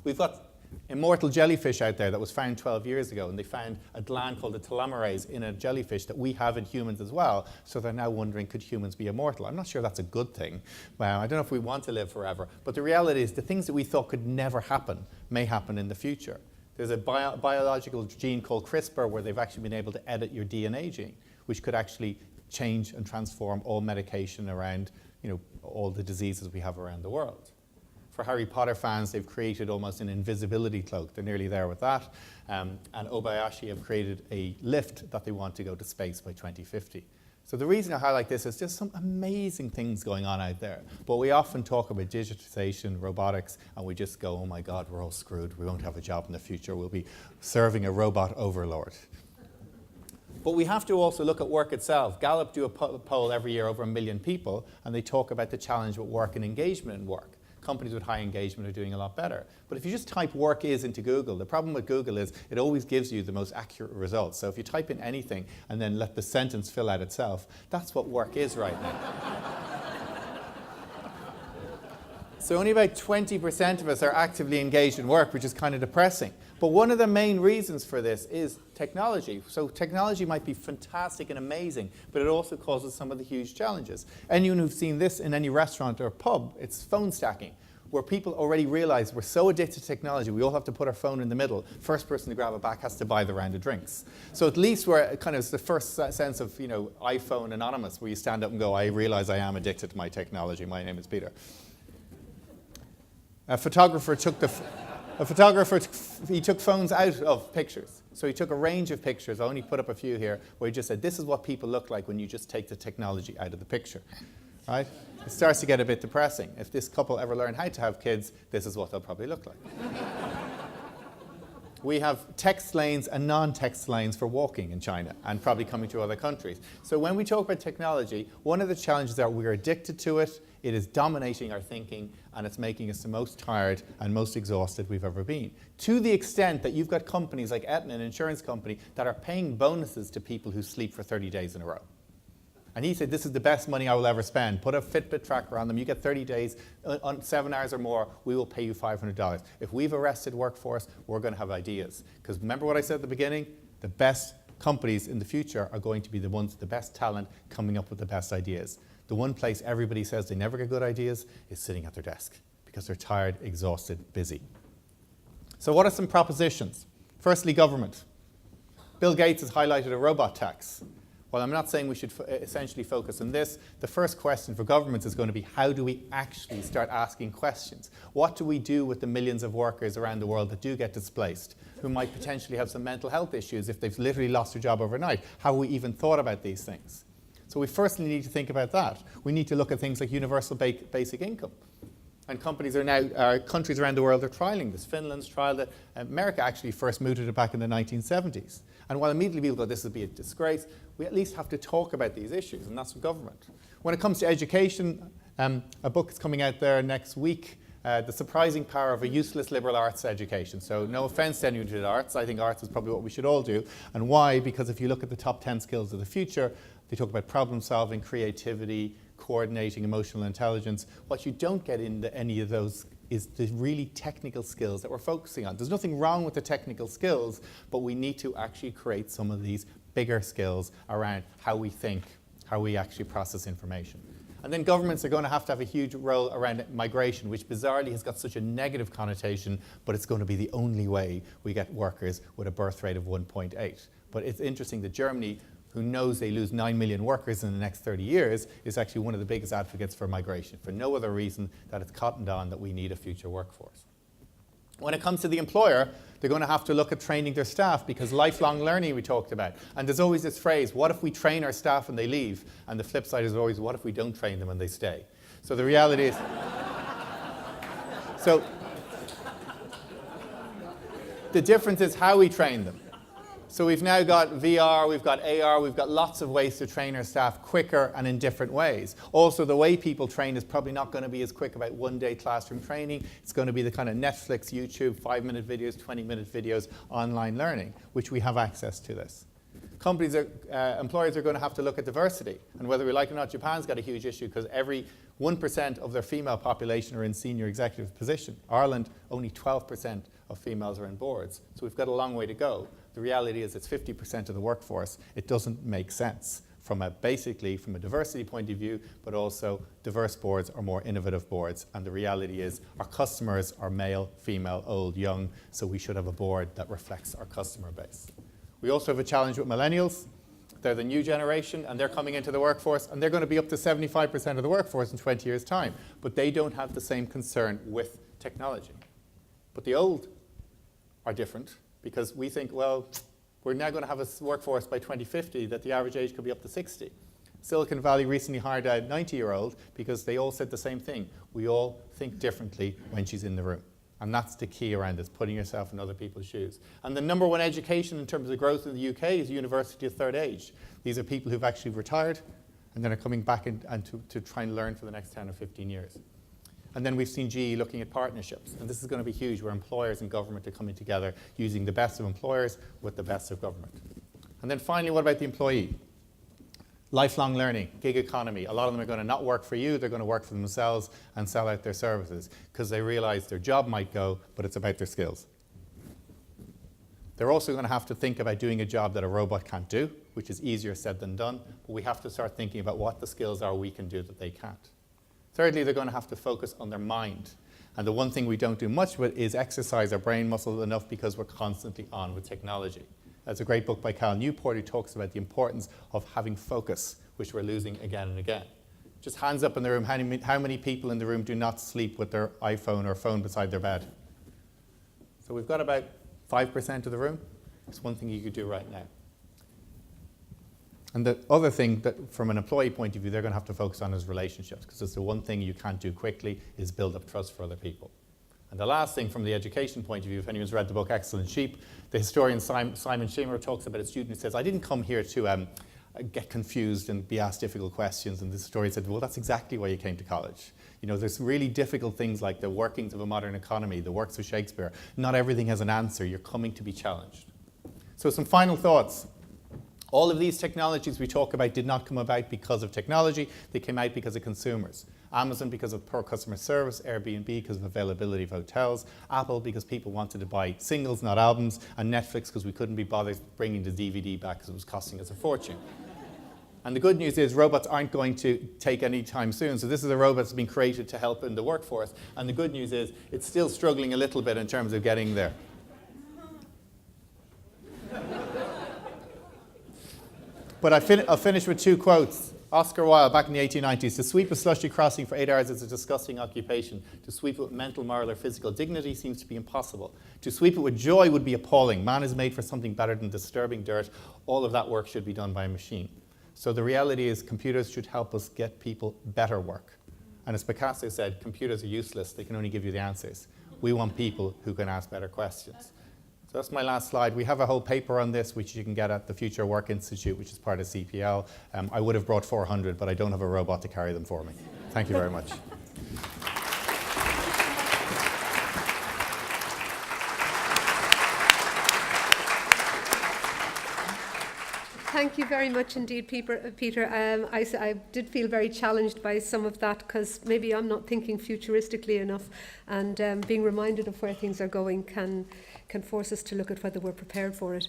We've got immortal jellyfish out there that was found 12 years ago, and they found a gland called the telomerase in a jellyfish that we have in humans as well, so they're now wondering, could humans be immortal? I'm not sure that's a good thing. Well, I don't know if we want to live forever, but the reality is the things that we thought could never happen may happen in the future. There's a biological gene called CRISPR where they've actually been able to edit your DNA gene, which could actually change and transform all medication around, all the diseases we have around the world. For Harry Potter fans, they've created almost an invisibility cloak. They're nearly there with that. And Obayashi have created a lift that they want to go to space by 2050. So the reason I highlight this is just some amazing things going on out there. But we often talk about digitalisation, robotics, and we just go, oh my God, we're all screwed. We won't have a job in the future. We'll be serving a robot overlord. But we have to also look at work itself. Gallup do a poll every year over 1 million people, and they talk about the challenge with work and engagement in work. Companies with high engagement are doing a lot better. But if you just type work is into Google, the problem with Google is it always gives you the most accurate results. So if you type in anything and then let the sentence fill out itself, that's what work is right now. So only about 20% of us are actively engaged in work, which is kind of depressing. But one of the main reasons for this is technology. So technology might be fantastic and amazing, but it also causes some of the huge challenges. Anyone who's seen this in any restaurant or pub, it's phone stacking, where people already realize we're so addicted to technology, we all have to put our phone in the middle. First person to grab it back has to buy the round of drinks. So at least we're kind of the first sense of, iPhone anonymous, where you stand up and go, I realize I am addicted to my technology. My name is Peter. A photographer took phones out of pictures. So he took a range of pictures. I only put up a few here, where he just said, this is what people look like when you just take the technology out of the picture. Right? It starts to get a bit depressing. If this couple ever learn how to have kids, this is what they'll probably look like. We have text lanes and non-text lanes for walking in China, and probably coming to other countries. So when we talk about technology, one of the challenges are we're addicted to it, it is dominating our thinking, and it's making us the most tired and most exhausted we've ever been. To the extent that you've got companies like Aetna, an insurance company, that are paying bonuses to people who sleep for 30 days in a row. And he said, this is the best money I will ever spend. Put a Fitbit tracker on them. You get 30 days, on 7 hours or more, we will pay you $500. If we've arrested workforce, we're going to have ideas. Because remember what I said at the beginning? The best companies in the future are going to be the ones with the best talent coming up with the best ideas. The one place everybody says they never get good ideas is sitting at their desk because they're tired, exhausted, busy. So what are some propositions? Firstly, government. Bill Gates has highlighted a robot tax. While I'm not saying we should essentially focus on this, the first question for governments is going to be, how do we actually start asking questions? What do we do with the millions of workers around the world that do get displaced, who might potentially have some mental health issues if they've literally lost their job overnight? How have we even thought about these things? So we firstly need to think about that. We need to look at things like universal basic income. And companies are now, countries around the world are trialling this. Finland's trialed it. America actually first mooted it back in the 1970s. And while immediately people go, this would be a disgrace, we at least have to talk about these issues, and that's government. When it comes to education, a book is coming out there next week, The Surprising Power of a Useless Liberal Arts Education. So no offense to anyone who did arts, I think arts is probably what we should all do. And why? Because if you look at the top 10 skills of the future, they talk about problem solving, creativity, coordinating, emotional intelligence. What you don't get in any of those is the really technical skills that we're focusing on. There's nothing wrong with the technical skills, but we need to actually create some of these bigger skills around how we think, how we actually process information. And then governments are going to have a huge role around migration, which bizarrely has got such a negative connotation, but it's going to be the only way we get workers with a birth rate of 1.8. But it's interesting that Germany, who knows they lose 9 million workers in the next 30 years, is actually one of the biggest advocates for migration, for no other reason that it's cottoned on that we need a future workforce. When it comes to the employer, they're going to have to look at training their staff, because lifelong learning we talked about. And there's always this phrase, what if we train our staff and they leave? And the flip side is always, what if we don't train them and they stay? So the reality is, so the difference is how we train them. So we've now got VR, we've got AR, we've got lots of ways to train our staff quicker and in different ways. Also, the way people train is probably not going to be as quick about one-day classroom training. It's going to be the kind of Netflix, YouTube, 5-minute videos, 20-minute videos, online learning, which we have access to this. Employers are going to have to look at diversity. And whether we like it or not, Japan's got a huge issue, because every 1% of their female population are in senior executive position. Ireland, only 12% of females are in boards. So we've got a long way to go. The reality is it's 50% of the workforce. It doesn't make sense basically from a diversity point of view, but also diverse boards are more innovative boards. And the reality is our customers are male, female, old, young, so we should have a board that reflects our customer base. We also have a challenge with millennials. They're the new generation, and they're coming into the workforce, and they're going to be up to 75% of the workforce in 20 years' time. But they don't have the same concern with technology. But the old are different, because we think, well, we're now going to have a workforce by 2050 that the average age could be up to 60. Silicon Valley recently hired a 90-year-old because they all said the same thing. We all think differently when she's in the room. And that's the key around this, putting yourself in other people's shoes. And the number one education in terms of growth in the UK is university of third age. These are people who've actually retired and then are coming back to try and learn for the next 10 or 15 years. And then we've seen GE looking at partnerships. And this is going to be huge, where employers and government are coming together, using the best of employers with the best of government. And then finally, what about the employee? Lifelong learning, gig economy. A lot of them are going to not work for you, they're going to work for themselves and sell out their services, because they realize their job might go, but it's about their skills. They're also going to have to think about doing a job that a robot can't do, which is easier said than done, but we have to start thinking about what the skills are we can do that they can't. Thirdly, they're going to have to focus on their mind. And the one thing we don't do much with is exercise our brain muscles enough, because we're constantly on with technology. There's a great book by Cal Newport who talks about the importance of having focus, which we're losing again and again. Just hands up in the room, how many people in the room do not sleep with their iPhone or phone beside their bed? So we've got about 5% of the room. It's one thing you could do right now. And the other thing that from an employee point of view, they're going to have to focus on is relationships, because it's the one thing you can't do quickly is build up trust for other people. And the last thing from the education point of view, if anyone's read the book Excellent Sheep, the historian Simon Schimmer talks about a student who says, I didn't come here to get confused and be asked difficult questions. And this historian said, well, that's exactly why you came to college. You know, there's really difficult things like the workings of a modern economy, the works of Shakespeare. Not everything has an answer. You're coming to be challenged. So some final thoughts. All of these technologies we talk about did not come about because of technology. They came out because of consumers. Amazon because of poor customer service, Airbnb because of availability of hotels, Apple because people wanted to buy singles, not albums, and Netflix because we couldn't be bothered bringing the DVD back because it was costing us a fortune. And the good news is robots aren't going to take any time soon. So this is a robot that's been created to help in the workforce. And the good news is it's still struggling a little bit in terms of getting there. But I'll finish with two quotes. Oscar Wilde, back in the 1890s, to sweep a slushy crossing for 8 hours is a disgusting occupation. To sweep it with mental, moral, or physical dignity seems to be impossible. To sweep it with joy would be appalling. Man is made for something better than disturbing dirt. All of that work should be done by a machine. So the reality is computers should help us get people better work. And as Picasso said, computers are useless. They can only give you the answers. We want people who can ask better questions. So that's my last slide. We have a whole paper on this, which you can get at the Future Work Institute, which is part of CPL. I would have brought 400, but I don't have a robot to carry them for me. Thank you very much.
Thank you very much indeed, Peter. I did feel very challenged by some of that, because maybe I'm not thinking futuristically enough, and being reminded of where things are going can force us to look at whether we're prepared for it.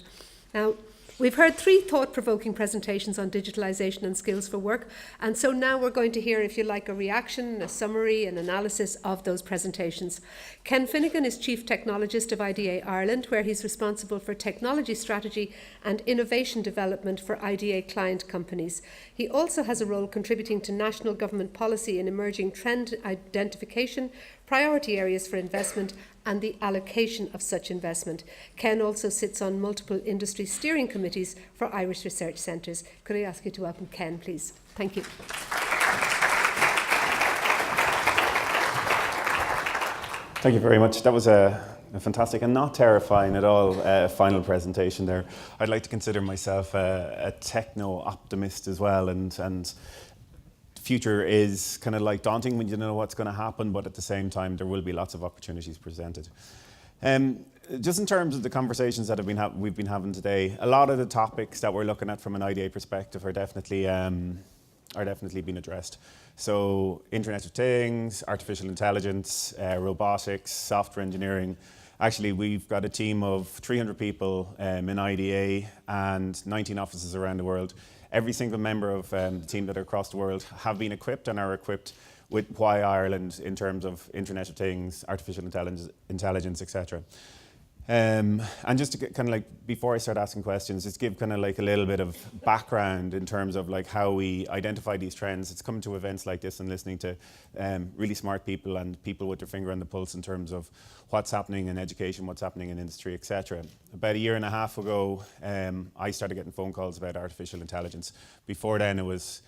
Now, we've heard 3 thought-provoking presentations on digitalisation and skills for work, and so now we're going to hear, if you like, a reaction, a summary, an analysis of those presentations. Ken Finnegan is Chief Technologist of IDA Ireland, where he's responsible for technology strategy and innovation development for IDA client companies. He also has a role contributing to national government policy in emerging trend identification, priority areas for investment, and the allocation of such investment. Ken also sits on multiple industry steering committees for Irish research centres. Could I ask you to welcome Ken, please? Thank you.
Thank you very much. That was a fantastic and not terrifying at all final presentation there. I'd like to consider myself a techno-optimist as well, and future is kind of like daunting when you don't know what's going to happen, but at the same time there will be lots of opportunities presented. Just in terms of the conversations that we've been having today, a lot of the topics that we're looking at from an IDA perspective are definitely being addressed. So Internet of Things, artificial intelligence, robotics, software engineering. Actually, we've got a team of 300 people in IDA and 19 offices around the world. Every single member of the team that are across the world have been equipped and are equipped with Why Ireland in terms of Internet of Things, artificial intelligence, etc. And just to kind of like, before I start asking questions, just give kind of like a little bit of background in terms of like how we identify these trends. It's coming to events like this and listening to really smart people and people with their finger on the pulse in terms of what's happening in education, what's happening in industry, etc. About 1.5 years ago, I started getting phone calls about artificial intelligence. Before then, it was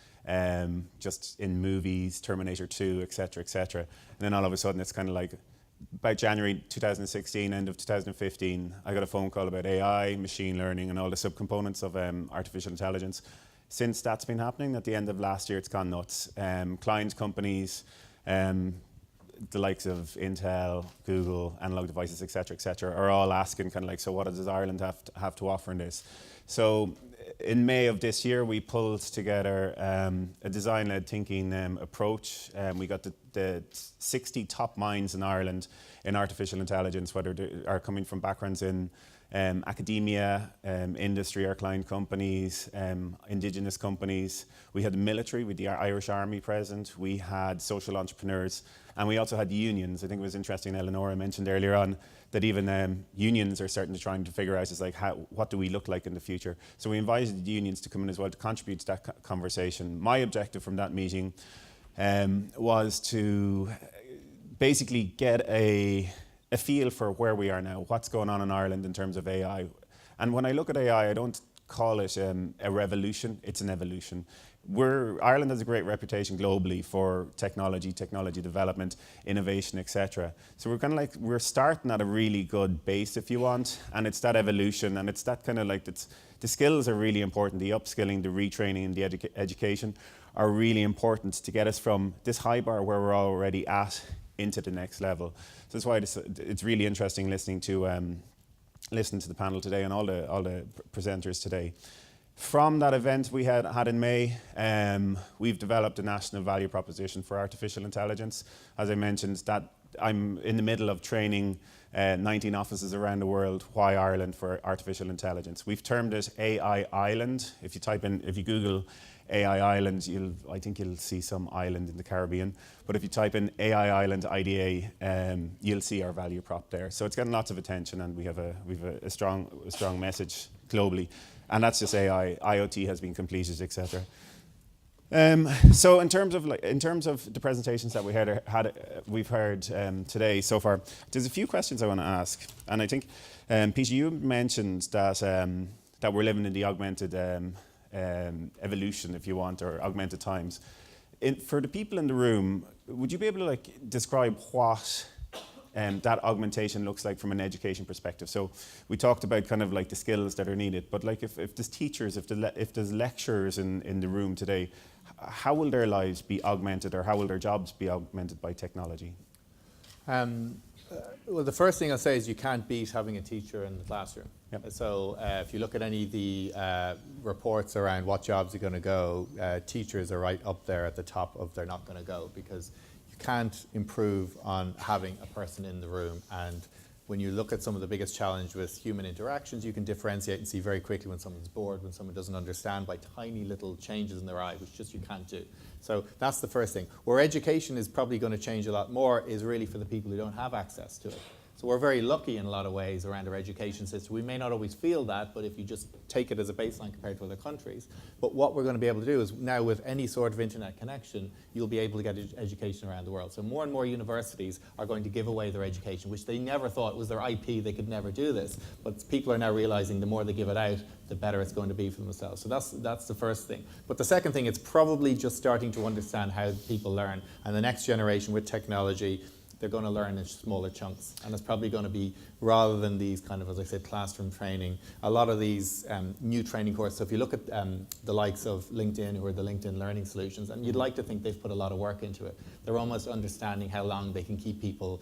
just in movies, Terminator 2, etc., etc. And then all of a sudden, it's kind of like, about January 2016, end of 2015, I got a phone call about AI, machine learning, and all the subcomponents of artificial intelligence. Since that's been happening, at the end of last year, it's gone nuts. Client companies, the likes of Intel, Google, Analog Devices, etc., are all asking kind of like, so what does Ireland have to offer in this? So in May of this year, we pulled together a design-led thinking approach. We got the 60 top minds in Ireland in artificial intelligence, whether they are coming from backgrounds in academia, industry, our client companies, indigenous companies. We had the military with the Irish Army present. We had social entrepreneurs, and we also had unions. I think it was interesting, Eleonora mentioned earlier on that even unions are starting to try to figure out is like what do we look like in the future. So we invited the unions to come in as well to contribute to that conversation. My objective from that meeting was to basically get a feel for where we are now, what's going on in Ireland in terms of AI. And when I look at AI, I don't call it a revolution, it's an evolution. Ireland has a great reputation globally for technology development, innovation, etc. So we're kind of like, we're starting at a really good base, if you want, and it's that evolution, and it's that kind of like, the skills are really important, the upskilling, the retraining, and the education are really important to get us from this high bar where we're already at into the next level. So that's why it's really interesting listening to the panel today and all the presenters today. From that event we had in May, we've developed a national value proposition for artificial intelligence. As I mentioned, that I'm in the middle of training 19 offices around the world, Why Ireland for artificial intelligence. We've termed it AI Island. If you Google AI Island, I think you'll see some island in the Caribbean. But if you type in AI Island IDA, you'll see our value prop there. So it's getting lots of attention, and we have a strong message globally. And that's just AI. IoT has been completed, etc. So in terms of the presentations that we've heard today so far, there's a few questions I want to ask. And I think, Peter, you mentioned that we're living in the augmented evolution, if you want, or augmented times. For the people in the room, would you be able to describe what that augmentation looks like from an education perspective? So we talked about kind of like the skills that are needed, but like if there's teachers, if there's lecturers in the room today, how will their lives be augmented, or how will their jobs be augmented by technology?
Well, the first thing I'll say is you can't beat having a teacher in the classroom.
Yep.
So if you look at any of the reports around what jobs are going to go, teachers are right up there at the top of they're not going to go, because you can't improve on having a person in the room. And when you look at some of the biggest challenge with human interactions, you can differentiate and see very quickly when someone's bored, when someone doesn't understand, by tiny little changes in their eye, which just you can't do. So that's the first thing. Where education is probably going to change a lot more is really for the people who don't have access to it. So we're very lucky in a lot of ways around our education system. We may not always feel that, but if you just take it as a baseline compared to other countries. But what we're going to be able to do is now, with any sort of internet connection, you'll be able to get education around the world. So more and more universities are going to give away their education, which they never thought was their IP. They could never do this. But people are now realizing the more they give it out, the better it's going to be for themselves. So that's the first thing. But the second thing, it's probably just starting to understand how people learn. And the next generation with technology, they're going to learn in smaller chunks. And it's probably going to be, rather than these kind of, as I said, classroom training, a lot of these new training courses. So if you look at the likes of LinkedIn, who are the LinkedIn Learning Solutions, and you'd like to think they've put a lot of work into it. They're almost understanding how long they can keep people's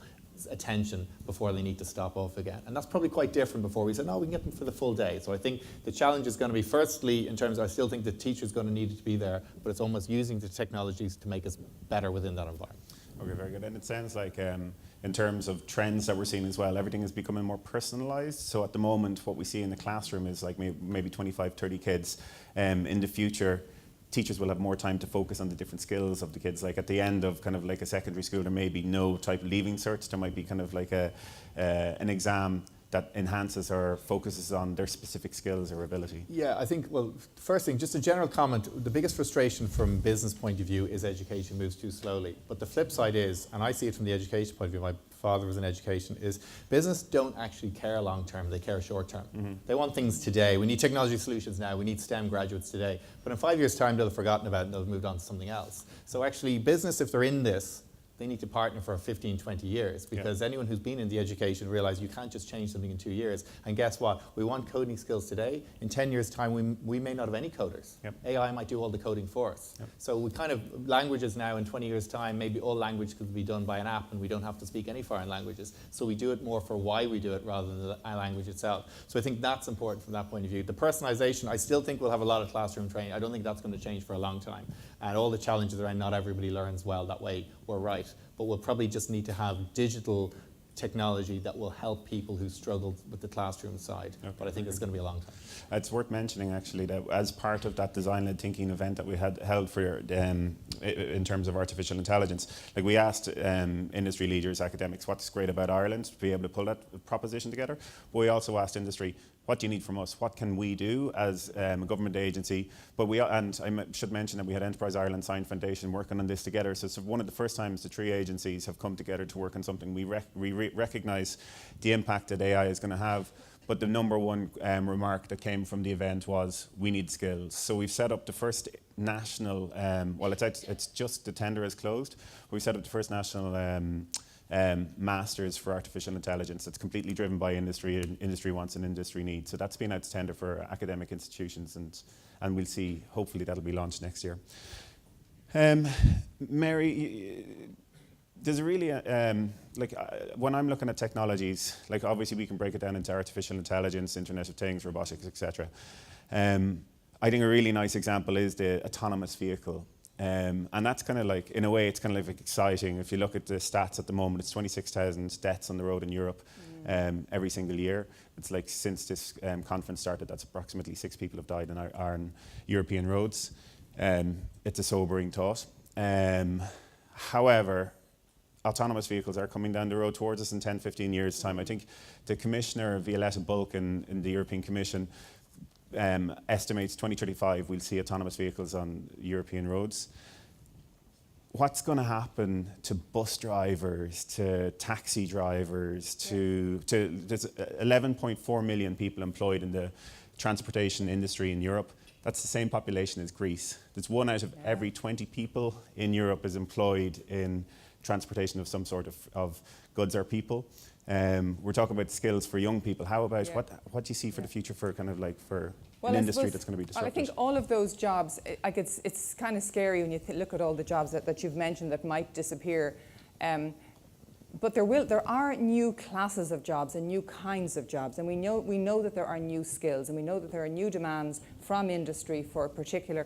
attention before they need to stop off again. And that's probably quite different. Before we said, no, we can get them for the full day. So I think the challenge is going to be, firstly, in terms of, I still think the teacher's going to need to be there, but it's almost using the technologies to make us better within that environment.
Okay, very good. And it sounds like in terms of trends that we're seeing as well, everything is becoming more personalized. So at the moment, what we see in the classroom is like maybe 25, 30 kids. In the future, teachers will have more time to focus on the different skills of the kids. Like at the end of kind of like a secondary school, there may be no type of leaving cert. There might be kind of like an exam that enhances or focuses on their specific skills or ability.
Yeah, I think, well, first thing, just a general comment, the biggest frustration from business point of view is education moves too slowly. But the flip side is, and I see it from the education point of view, my father was in education, is business don't actually care long term, they care short term. Mm-hmm. They want things today. We need technology solutions now, we need STEM graduates today. But in 5 years' time, they'll have forgotten about it and they'll have moved on to something else. So actually, business, if they're in this, they need to partner for 15, 20 years, because anyone who's been in the education realize you can't just change something in 2 years. And guess what? We want coding skills today. In 10 years' time, we may not have any coders. Yep. AI might do all the coding for us. Yep. So we kind of, languages now in 20 years' time, maybe all language could be done by an app and we don't have to speak any foreign languages. So we do it more for why we do it rather than the language itself. So I think that's important from that point of view. The personalization, I still think we'll have a lot of classroom training. I don't think that's going to change for a long time. And all the challenges around not everybody learns well that way, we're right. But we'll probably just need to have digital technology that will help people who struggle with the classroom side. Okay. But I think it's going to be a long time.
It's worth mentioning actually that as part of that design-led thinking event that we had held for in terms of artificial intelligence, like we asked industry leaders, academics, what's great about Ireland to be able to pull that proposition together. But we also asked industry, what do you need from us? What can we do as a government agency? But and I should mention that we had Enterprise Ireland Science Foundation working on this together. So it's one of the first times the three agencies have come together to work on something. We recognise the impact that AI is going to have. But the number one remark that came from the event was, we need skills. So we've set up the first national, it's just the tender is closed. We've set up the first national masters for artificial intelligence. It's completely driven by industry, and industry wants and industry needs. So that's been out to tender for academic institutions, and we'll see, hopefully that'll be launched next year. Mary, there's really, when I'm looking at technologies, like obviously we can break it down into artificial intelligence, Internet of Things, robotics, etc. I think a really nice example is the autonomous vehicle. And that's kind of like, in a way, it's kind of like exciting. If you look at the stats at the moment, it's 26,000 deaths on the road in Europe every single year. It's like since this conference started, that's approximately 6 people have died on European roads. It's a sobering thought. However, autonomous vehicles are coming down the road towards us in 10, 15 years' time. I think the Commissioner, Violetta Bulc in the European Commission, estimates 2035 we'll see autonomous vehicles on European roads. What's going to happen to bus drivers, to taxi drivers, there's 11.4 million people employed in the transportation industry in Europe. That's the same population as Greece. There's 1 out of every 20 people in Europe is employed in transportation of some sort of goods or people. We're talking about skills for young people. How about what do you see for the future for kind of like for an industry that's going to be disrupted?
I think all of those jobs, like it's kind of scary when you look at all the jobs that you've mentioned that might disappear. but there are new classes of jobs and new kinds of jobs, and we know that there are new skills, and we know that there are new demands from industry for particular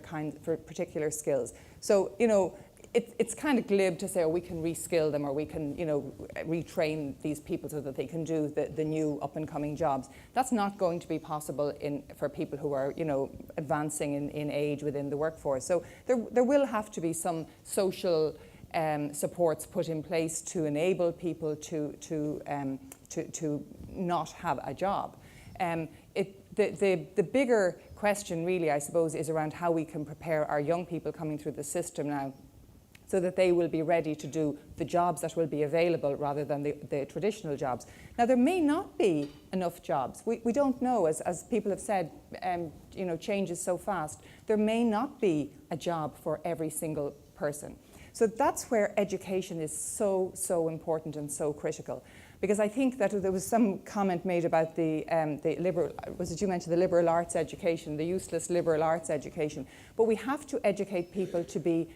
skills. So, you know, it's kind of glib to say, oh, we can reskill them, or we can, you know, retrain these people so that they can do the new up-and-coming jobs. That's not going to be possible for people who are, you know, advancing in age within the workforce. So there will have to be some social supports put in place to enable people to not have a job. The bigger question, really, I suppose, is around how we can prepare our young people coming through the system now, so that they will be ready to do the jobs that will be available rather than the traditional jobs. Now, there may not be enough jobs. We don't know, as people have said, you know, change is so fast. There may not be a job for every single person. So that's where education is so important and so critical. Because I think that there was some comment made about the liberal, was it you mentioned the liberal arts education, the useless liberal arts education. But we have to educate people to be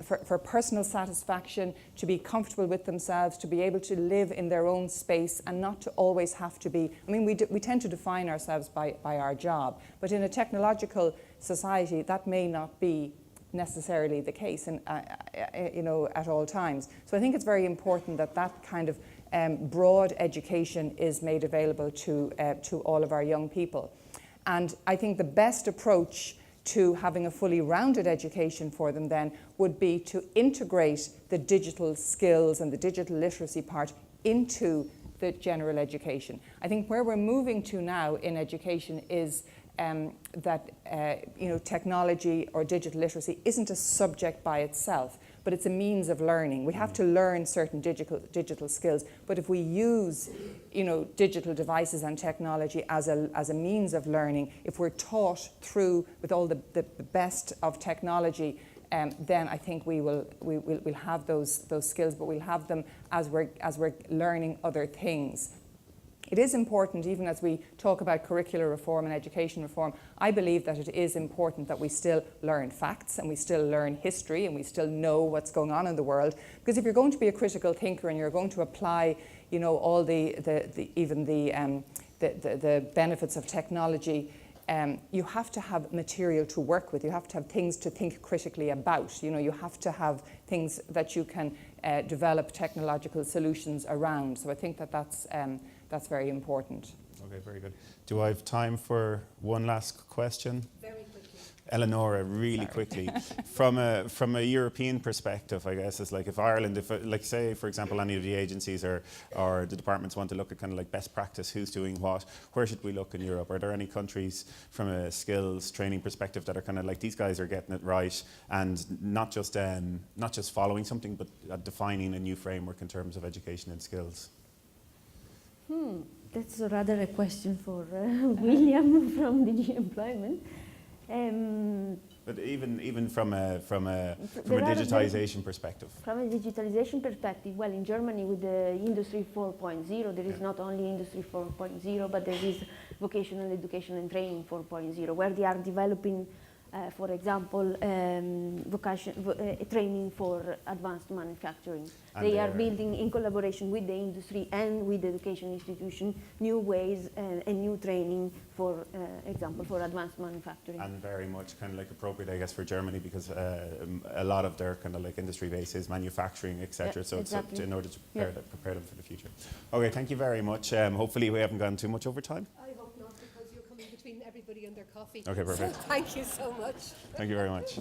for personal satisfaction, to be comfortable with themselves, to be able to live in their own space, and not to always have to be, I mean, we tend to define ourselves by our job, but in a technological society that may not be necessarily the case, and you know, at all times. So I think it's very important that that kind of broad education is made available to all of our young people. And I think the best approach to having a fully rounded education for them then would be to integrate the digital skills and the digital literacy part into the general education. I think where we're moving to now in education is that you know, technology or digital literacy isn't a subject by itself, but it's a means of learning. We have to learn certain digital skills, but if we use, you know, digital devices and technology as a means of learning, if we're taught through with all the best of technology, then I think we'll have those skills, but we'll have them as we're learning other things. It is important, even as we talk about curricular reform and education reform, I believe that it is important that we still learn facts and we still learn history and we still know what's going on in the world. Because if you're going to be a critical thinker and you're going to apply, you know, all the benefits of technology, you have to have material to work with. You have to have things to think critically about. You know, you have to have things that you can develop technological solutions around. So I think that that's very important.
Okay, very good. Do I have time for one last question? Very quickly. Eleonora, really quickly. From a European perspective, I guess, it's like if Ireland, like say, for example, any of the agencies or the departments want to look at kind of like best practice, who's doing what, where should we look in Europe? Are there any countries from a skills training perspective that are kind of like, these guys are getting it right, and not just following something, but defining a new framework in terms of education and skills?
That's rather a question for William from DG Employment.
But even from a digitalisation perspective.
From a digitalisation perspective, well, in Germany with the Industry 4.0, there is not only Industry 4.0, but there is Vocational Education and Training 4.0, where they are developing, for example, training for advanced manufacturing. And they are building, in collaboration with the industry and with the education institution, new ways and new training, for example, for advanced manufacturing.
And very much kind of like appropriate, I guess, for Germany, because a lot of their kind of like industry base is manufacturing, etc. So exactly. In order to prepare them for the future. Okay, thank you very much. Hopefully we haven't gone too much over time.
I hope not, because you're coming between everybody and their coffee.
Okay, perfect.
So thank you so much.
Thank you very much.